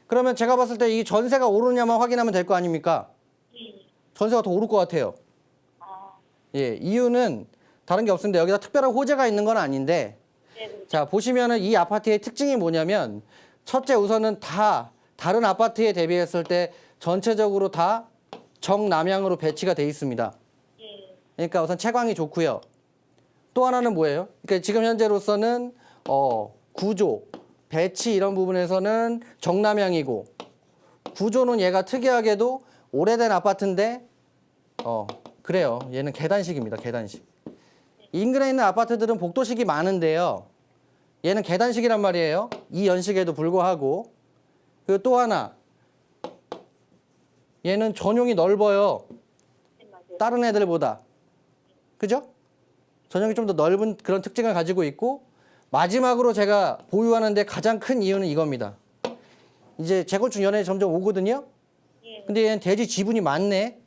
그러면 제가 봤을 때 이 전세가 오르냐만 확인하면 될 거 아닙니까? 전세가 더 오를 것 같아요. 예, 이유는 다른 게 없습니다. 여기다 특별한 호재가 있는 건 아닌데, 자, 보시면은 이 아파트의 특징이 뭐냐면, 첫째 우선은 다 다른 아파트에 대비했을 때 전체적으로 다 정남향으로 배치가 돼 있습니다. 그러니까 우선 채광이 좋고요. 또 하나는 뭐예요? 그러니까 지금 현재로서는 구조, 배치 이런 부분에서는 정남향이고, 구조는 얘가 특이하게도 오래된 아파트인데 그래요. 얘는 계단식입니다. 계단식. 인근에 있는 아파트들은 복도식이 많은데요. 얘는 계단식이란 말이에요. 이 연식에도 불구하고. 그리고 또 하나. 얘는 전용이 넓어요. 다른 애들보다. 그죠? 전용이 좀 더 넓은 그런 특징을 가지고 있고, 마지막으로 제가 보유하는데 가장 큰 이유는 이겁니다. 이제 재건축 연애 점점 오거든요. 근데 얘는 대지 지분이 많네.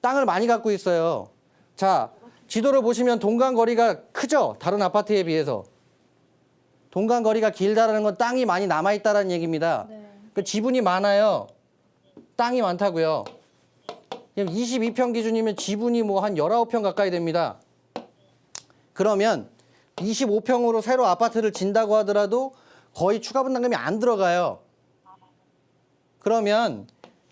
땅을 많이 갖고 있어요. 자, 지도를 보시면 동간거리가 크죠? 다른 아파트에 비해서. 동간거리가 길다라는 건 땅이 많이 남아있다는 얘기입니다. 그 지분이 많아요. 땅이 많다고요. 22평 기준이면 지분이 뭐 한 19평 가까이 됩니다. 그러면 25평으로 새로 아파트를 진다고 하더라도 거의 추가 분담금이 안 들어가요. 그러면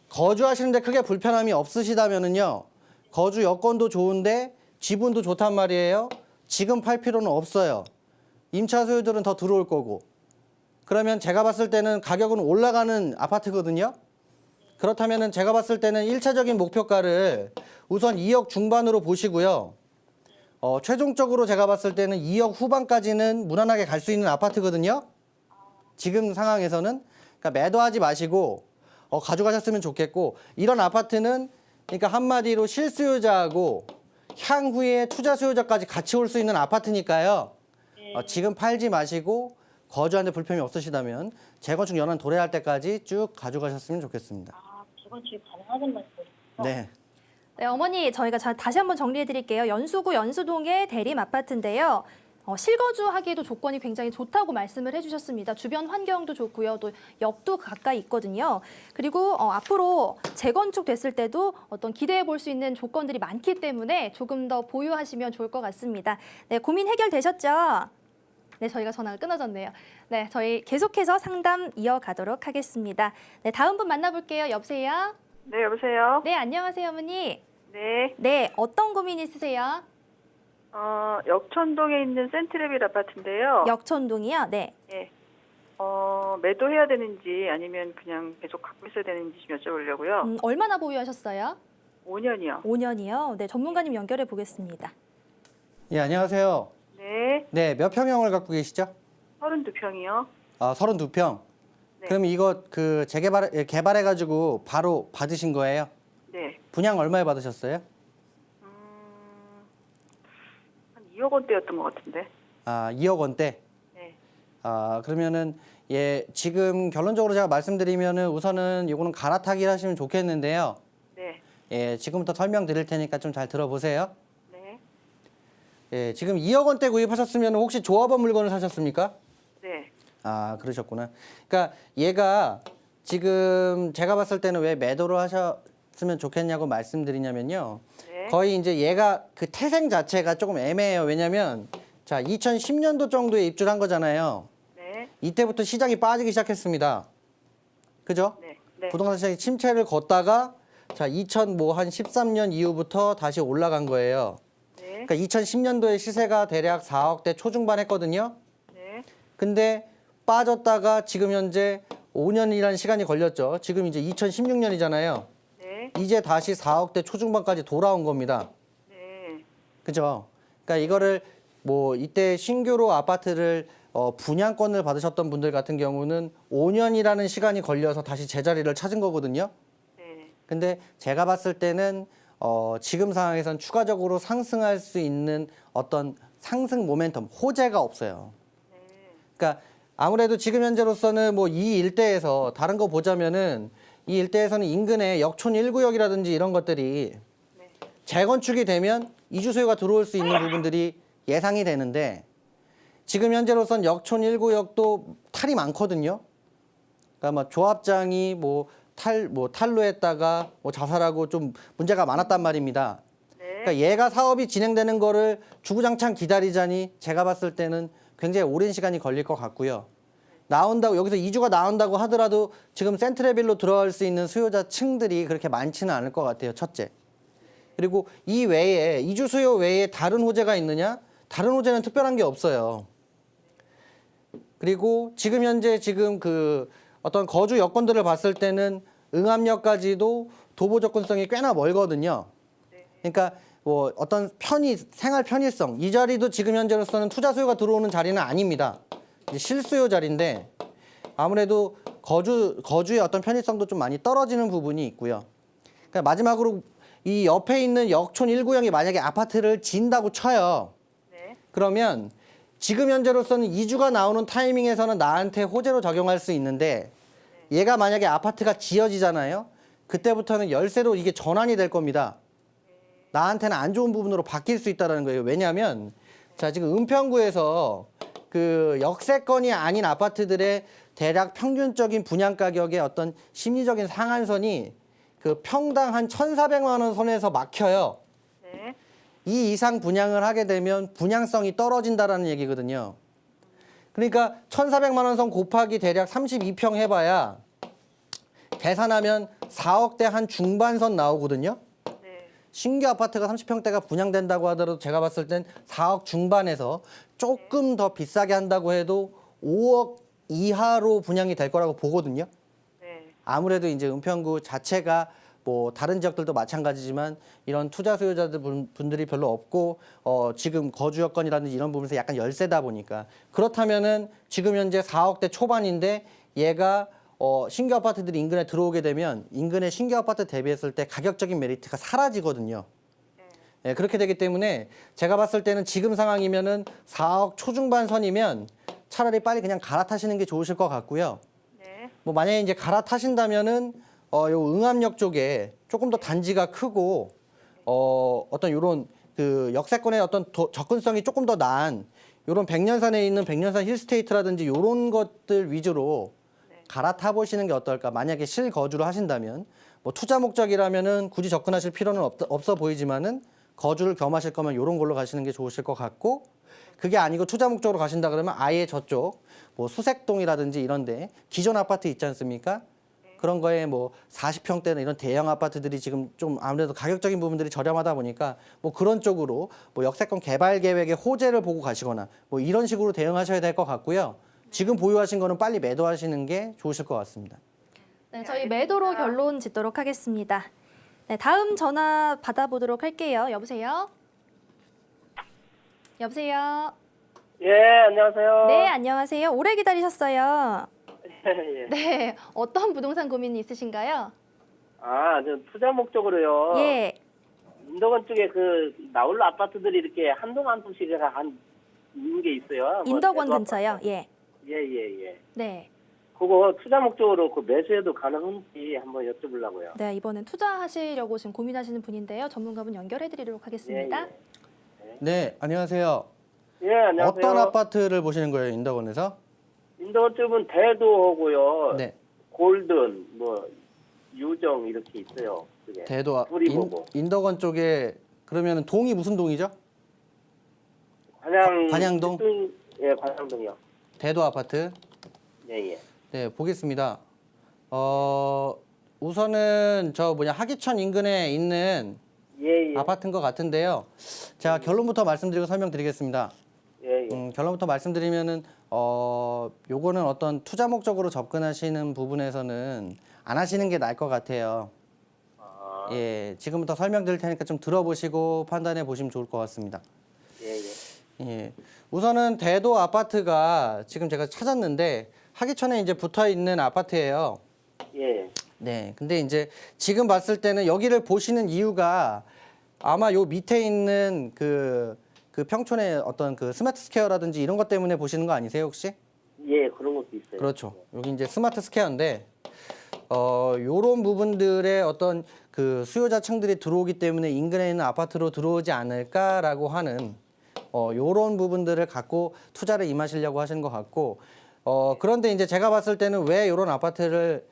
거주하시는데 크게 불편함이 없으시다면은요, 거주 여건도 좋은데 지분도 좋단 말이에요. 지금 팔 필요는 없어요. 임차 소유들은 더 들어올 거고. 그러면 제가 봤을 때는 가격은 올라가는 아파트거든요. 그렇다면은 제가 봤을 때는 1차적인 목표가를 우선 2억 중반으로 보시고요. 최종적으로 제가 봤을 때는 2억 후반까지는 무난하게 갈 수 있는 아파트거든요. 지금 상황에서는. 그러니까 매도하지 마시고 가져가셨으면 좋겠고, 이런 아파트는 그러니까 한마디로 실수요자하고 향후에 투자 수요자까지 같이 올 수 있는 아파트니까요. 지금 팔지 마시고 거주하는데 불편이 없으시다면 재건축 연한 도래할 때까지 쭉 가져가셨으면 좋겠습니다. 재건축이 가능하단 말씀이죠? 네. 네, 어머니, 저희가 다시 한번 정리해 드릴게요. 연수구 연수동의 대림 아파트인데요. 실거주하기에도 조건이 굉장히 좋다고 말씀을 해주셨습니다. 주변 환경도 좋고요. 또 역도 가까이 있거든요. 그리고 앞으로 재건축 됐을 때도 어떤 기대해 볼 수 있는 조건들이 많기 때문에 조금 더 보유하시면 좋을 것 같습니다. 네, 고민 해결되셨죠? 네, 저희가 전화가 끊어졌네요. 네, 저희 계속해서 상담 이어가도록 하겠습니다. 네, 다음 분 만나볼게요. 여보세요? 네, 여보세요? 네, 안녕하세요, 어머니. 네. 네, 어떤 고민 있으세요? 역천동에 있는 센트레빌 아파트인데요. 역천동이요? 네. 예. 매도해야 되는지 아니면 그냥 계속 갖고 있어야 되는지 좀 여쭤보려고요. 얼마나 보유하셨어요? 5년이요. 5년이요? 네, 전문가님 연결해 보겠습니다. 예, 안녕하세요. 네. 네, 몇 평형을 갖고 계시죠? 32평이요. 32평. 네. 그럼 이거 개발해가지고 바로 받으신 거예요? 네. 분양 얼마에 받으셨어요? 한 2억 원대였던 것 같은데. 2억 원대? 네. 그러면은 지금 결론적으로 제가 말씀드리면은 우선은 이거는 갈아타기를 하시면 좋겠는데요. 네. 예, 지금부터 설명드릴 테니까 좀 잘 들어보세요. 네. 예, 지금 2억 원대 구입하셨으면 혹시 조합원 물건을 사셨습니까? 네. 그러셨구나. 그러니까 얘가 지금 제가 봤을 때는 왜 매도를 하셨으면 좋겠냐고 말씀드리냐면요. 네. 거의 이제 얘가 그 태생 자체가 조금 애매해요. 왜냐면 자, 2010년도 정도에 입주한 거잖아요. 네. 이때부터 시장이 빠지기 시작했습니다. 그죠? 네. 네. 부동산 시장이 침체를 걷다가 자, 2013년 이후부터 다시 올라간 거예요. 네. 그러니까 2010년도에 시세가 대략 4억대 초중반 했거든요. 네. 근데 빠졌다가 지금 현재 5년이라는 시간이 걸렸죠. 지금 이제 2016년이잖아요. 네. 이제 다시 4억대 초중반까지 돌아온 겁니다. 네. 그죠? 그러니까 이거를 뭐 이때 신규로 아파트를 분양권을 받으셨던 분들 같은 경우는 5년이라는 시간이 걸려서 다시 제자리를 찾은 거거든요. 네. 근데 제가 봤을 때는 지금 상황에선 추가적으로 상승할 수 있는 어떤 상승 모멘텀, 호재가 없어요. 그러니까 아무래도 지금 현재로서는 뭐 이 일대에서 다른 거 보자면은 이 일대에서는 인근에 역촌 1구역이라든지 이런 것들이 재건축이 되면 이주 수요가 들어올 수 있는 부분들이 예상이 되는데 지금 현재로선 역촌 1구역도 탈이 많거든요. 그러니까 뭐 조합장이 탈루했다가 자살하고 좀 문제가 많았단 말입니다. 그러니까 얘가 사업이 진행되는 거를 주구장창 기다리자니 제가 봤을 때는 굉장히 오랜 시간이 걸릴 것 같고요. 여기서 이주가 나온다고 하더라도 지금 센트레빌로 들어갈 수 있는 수요자 층들이 그렇게 많지는 않을 것 같아요. 첫째. 그리고 이 외에 이주 수요 외에 다른 호재가 있느냐? 다른 호재는 특별한 게 없어요. 그리고 지금 현재 그 어떤 거주 여건들을 봤을 때는 응암역까지도 도보 접근성이 꽤나 멀거든요. 그러니까 뭐 어떤 생활 편의성 이 자리도 지금 현재로서는 투자 수요가 들어오는 자리는 아닙니다. 이제 실수요 자리인데 아무래도 거주의 어떤 편의성도 좀 많이 떨어지는 부분이 있고요. 그러니까 마지막으로 이 옆에 있는 역촌 1구역이 만약에 아파트를 지은다고 쳐요. 그러면 지금 현재로서는 이주가 나오는 타이밍에서는 나한테 호재로 적용할 수 있는데 얘가 만약에 아파트가 지어지잖아요. 그때부터는 열세로 이게 전환이 될 겁니다. 나한테는 안 좋은 부분으로 바뀔 수 있다는 거예요. 왜냐하면 자 지금 은평구에서 그 역세권이 아닌 아파트들의 대략 평균적인 분양 가격의 어떤 심리적인 상한선이 그 평당 한 1,400만 원 선에서 막혀요. 이 이상 분양을 하게 되면 분양성이 떨어진다라는 얘기거든요. 그러니까 1,400만 원 선 곱하기 대략 32평 해봐야 계산하면 4억대 한 중반선 나오거든요. 신규 아파트가 30평대가 분양된다고 하더라도 제가 봤을 땐 4억 중반에서 조금 더 비싸게 한다고 해도 5억 이하로 분양이 될 거라고 보거든요. 아무래도 이제 은평구 자체가 뭐 다른 지역들도 마찬가지지만 이런 투자 수요자들 분들이 별로 없고 지금 거주 여건이라든지 이런 부분에서 약간 열세다 보니까 그렇다면은 지금 현재 4억대 초반인데 얘가 신규 아파트들이 인근에 들어오게 되면 인근의 신규 아파트 대비했을 때 가격적인 메리트가 사라지거든요. 예, 그렇게 되기 때문에 제가 봤을 때는 지금 상황이면은 4억 초중반 선이면 차라리 빨리 그냥 갈아타시는 게 좋으실 것 같고요. 뭐 만약에 이제 갈아타신다면은 요 응암역 쪽에 조금 더 단지가 크고 어떤 요런 그 역세권의 어떤 접근성이 조금 더 나은 요런 백년산에 있는 백년산 힐스테이트라든지 요런 것들 위주로 갈아타 보시는 게 어떨까? 만약에 실거주를 하신다면 뭐 투자 목적이라면은 굳이 접근하실 필요는 없어 보이지만은 거주를 겸하실 거면 요런 걸로 가시는 게 좋으실 것 같고 그게 아니고 투자 목적으로 가신다 그러면 아예 저쪽 뭐 수색동이라든지 이런데 기존 아파트 있지 않습니까? 그런 거에 뭐 40평대나 이런 대형 아파트들이 지금 좀 아무래도 가격적인 부분들이 저렴하다 보니까 뭐 그런 쪽으로 뭐 역세권 개발 계획의 호재를 보고 가시거나 뭐 이런 식으로 대응하셔야 될 것 같고요. 지금 보유하신 거는 빨리 매도하시는 게 좋으실 것 같습니다. 네, 저희 매도로 결론 짓도록 하겠습니다. 네, 다음 전화 받아보도록 할게요. 여보세요? 여보세요? 예, 안녕하세요. 네, 안녕하세요. 오래 기다리셨어요. 예. 네, 어떤 부동산 고민이 있으신가요? 저 투자 목적으로요. 예. 인덕원 쪽에 그 나홀로 아파트들이 이렇게 한 동 한 동씩 있는 게 있어요. 인덕원 근처요? 예. 예. 네. 그거 투자 목적으로 그 매수해도 가능한지 한번 여쭤보려고요. 네, 이번엔 투자하시려고 지금 고민하시는 분인데요. 전문가분 연결해드리도록 하겠습니다. 네, 안녕하세요. 예, 안녕하세요. 어떤 아파트를 보시는 거예요, 인덕원에서? 인덕원 쪽은 대도하고요. 네. 골든, 뭐 유정 이렇게 있어요. 그게. 대도 둘이 보고. 인덕원 쪽에 그러면 동이 무슨 동이죠? 관양동? 예, 관양동이요. 대도 아파트. 예. 네, 보겠습니다. 우선은 하기천 인근에 있는 예. 아파트인 것 같은데요. 제가 결론부터 말씀드리고 설명드리겠습니다. 예. 결론부터 말씀드리면은 요거는 어떤 투자 목적으로 접근하시는 부분에서는 안 하시는 게 나을 것 같아요. 예, 지금부터 설명드릴 테니까 좀 들어보시고 판단해 보시면 좋을 것 같습니다. 예. 예. 우선은 대도 아파트가 지금 제가 찾았는데 하기천에 이제 붙어 있는 아파트예요. 예. 네. 근데 이제 지금 봤을 때는 여기를 보시는 이유가 아마 요 밑에 있는 그 평촌의 어떤 그 스마트 스퀘어라든지 이런 것 때문에 보시는 거 아니세요, 혹시? 예, 그런 것도 있어요. 그렇죠. 여기 이제 스마트 스퀘어인데 요런 부분들의 어떤 그 수요자층들이 들어오기 때문에 인근에 있는 아파트로 들어오지 않을까라고 하는 요런 부분들을 갖고 투자를 임하시려고 하시는 것 같고 그런데 이제 제가 봤을 때는 왜 요런 아파트를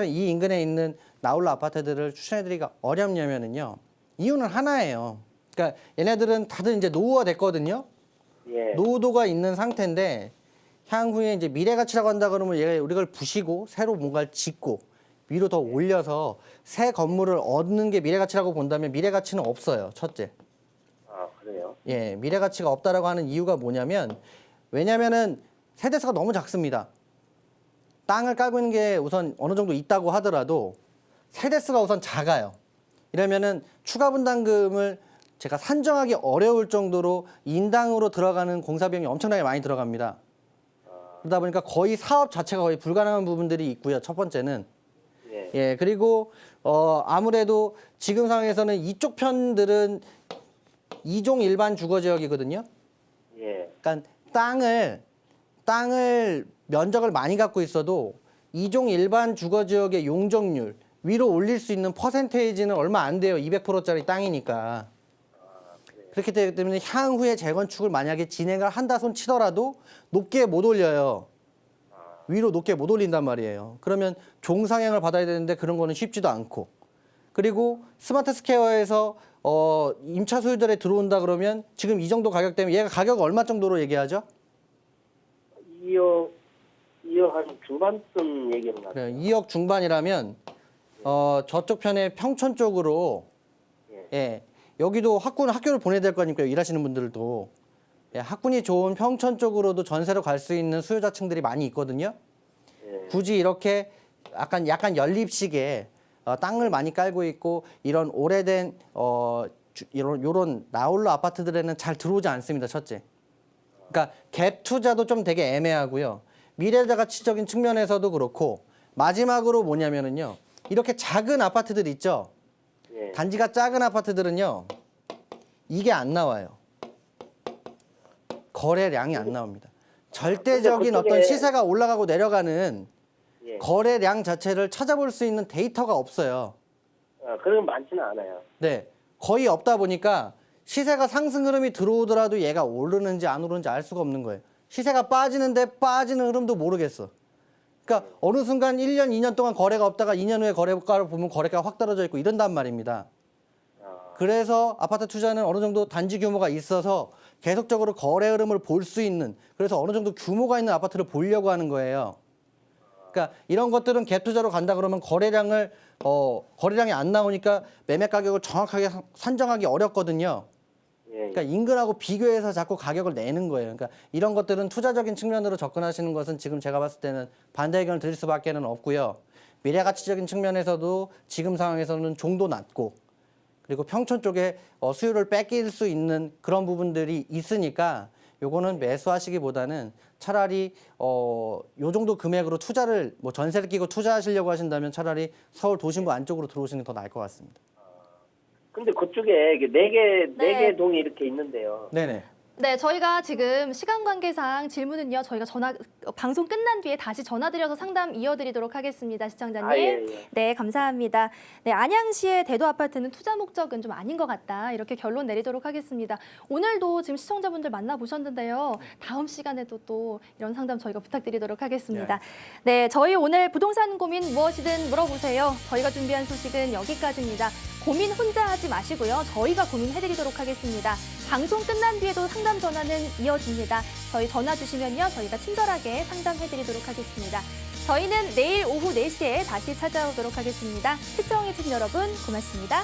이 인근에 있는 나홀로 아파트들을 추천해드리기가 어렵냐면은요. 이유는 하나예요. 그러니까 얘네들은 다들 이제 노후가 됐거든요. 예. 노후도가 있는 상태인데 향후에 이제 미래 가치라고 한다 그러면 얘가 우리가 부시고 새로 뭔가를 짓고 위로 더 올려서 새 건물을 얻는 게 미래 가치라고 본다면 미래 가치는 없어요. 첫째. 아, 그래요? 예, 미래 가치가 없다라고 하는 이유가 뭐냐면 왜냐면은 세대수가 너무 작습니다. 땅을 깔고 있는 게 우선 어느 정도 있다고 하더라도 세대수가 우선 작아요. 이러면은 추가 분담금을 제가 산정하기 어려울 정도로 인당으로 들어가는 공사비용이 엄청나게 많이 들어갑니다. 그러다 보니까 거의 사업 자체가 거의 불가능한 부분들이 있고요. 첫 번째는 예. 예, 그리고 아무래도 지금 상황에서는 이쪽 편들은 2종 일반 주거 지역이거든요. 예. 그러니까 땅을 면적을 많이 갖고 있어도 2종 일반 주거 지역의 용적률 위로 올릴 수 있는 퍼센테이지는 얼마 안 돼요. 200%짜리 땅이니까. 그렇기 때문에 향후에 재건축을 만약에 진행을 한다 손 치더라도 높게 못 올려요. 위로 높게 못 올린단 말이에요. 그러면 종상향을 받아야 되는데 그런 거는 쉽지도 않고. 그리고 스마트 스퀘어에서 임차 소유들에 들어온다 그러면 지금 이 정도 가격 때문에 얘가 가격 얼마 정도로 얘기하죠? 2억 한 중반쯤 얘기하는 것 같아요. 그래요. 2억 중반이라면 저쪽 편에 평촌 쪽으로 예, 여기도 학교를 보내야 될 거 아닙니까? 일하시는 분들도. 예, 학군이 좋은 평촌 쪽으로도 전세로 갈 수 있는 수요자층들이 많이 있거든요. 예. 굳이 이렇게 약간 연립식의 땅을 많이 깔고 있고 이런 오래된 요런 나홀로 아파트들에는 잘 들어오지 않습니다. 첫째. 그러니까 갭 투자도 좀 되게 애매하고요. 미래 가치적인 측면에서도 그렇고 마지막으로 뭐냐면은요. 이렇게 작은 아파트들 있죠. 예. 단지가 작은 아파트들은요. 이게 안 나와요. 거래량이 안 나옵니다. 절대적인 근데 그쪽에- 어떤 시세가 올라가고 내려가는 예. 거래량 자체를 찾아볼 수 있는 데이터가 없어요. 그런 건 많지는 않아요. 네, 거의 없다 보니까 시세가 상승 흐름이 들어오더라도 얘가 오르는지 안 오르는지 알 수가 없는 거예요. 시세가 빠지는데 빠지는 흐름도 모르겠어. 그러니까 어느 순간 1년, 2년 동안 거래가 없다가 2년 후에 거래가를 보면 거래가가 확 떨어져 있고 이런단 말입니다. 그래서 아파트 투자는 어느 정도 단지 규모가 있어서 계속적으로 거래 흐름을 볼 수 있는, 그래서 어느 정도 규모가 있는 아파트를 보려고 하는 거예요. 그러니까 이런 것들은 갭 투자로 간다 그러면 거래량이 안 나오니까 매매 가격을 정확하게 산정하기 어렵거든요. 예. 그러니까 인근하고 비교해서 자꾸 가격을 내는 거예요. 그러니까 이런 것들은 투자적인 측면으로 접근하시는 것은 지금 제가 봤을 때는 반대 의견을 드릴 수밖에는 없고요. 미래 가치적인 측면에서도 지금 상황에서는 종도 낮고, 그리고 평촌 쪽에 수요를 뺏길 수 있는 그런 부분들이 있으니까 요거는 매수하시기보다는 차라리 요 정도 금액으로 투자를 뭐 전세를 끼고 투자하시려고 하신다면 차라리 서울 도심부 안쪽으로 들어오시는 게 더 나을 것 같습니다. 근데 그쪽에 이게 네 네. 개 동이 이렇게 있는데요. 네네. 네, 저희가 지금 시간 관계상 질문은요, 저희가 방송 끝난 뒤에 다시 전화드려서 상담 이어드리도록 하겠습니다, 시청자님. 예. 네, 감사합니다. 네, 안양시의 대도 아파트는 투자 목적은 좀 아닌 것 같다, 이렇게 결론 내리도록 하겠습니다. 오늘도 지금 시청자분들 만나보셨는데요. 다음 시간에도 또 이런 상담 저희가 부탁드리도록 하겠습니다. 네, 저희 오늘 부동산 고민 무엇이든 물어보세요. 저희가 준비한 소식은 여기까지입니다. 고민 혼자 하지 마시고요. 저희가 고민해드리도록 하겠습니다. 방송 끝난 뒤에도 상담 전화는 이어집니다. 저희 전화 주시면요, 저희가 친절하게 상담해드리도록 하겠습니다. 저희는 내일 오후 4시에 다시 찾아오도록 하겠습니다. 시청해주신 여러분 고맙습니다.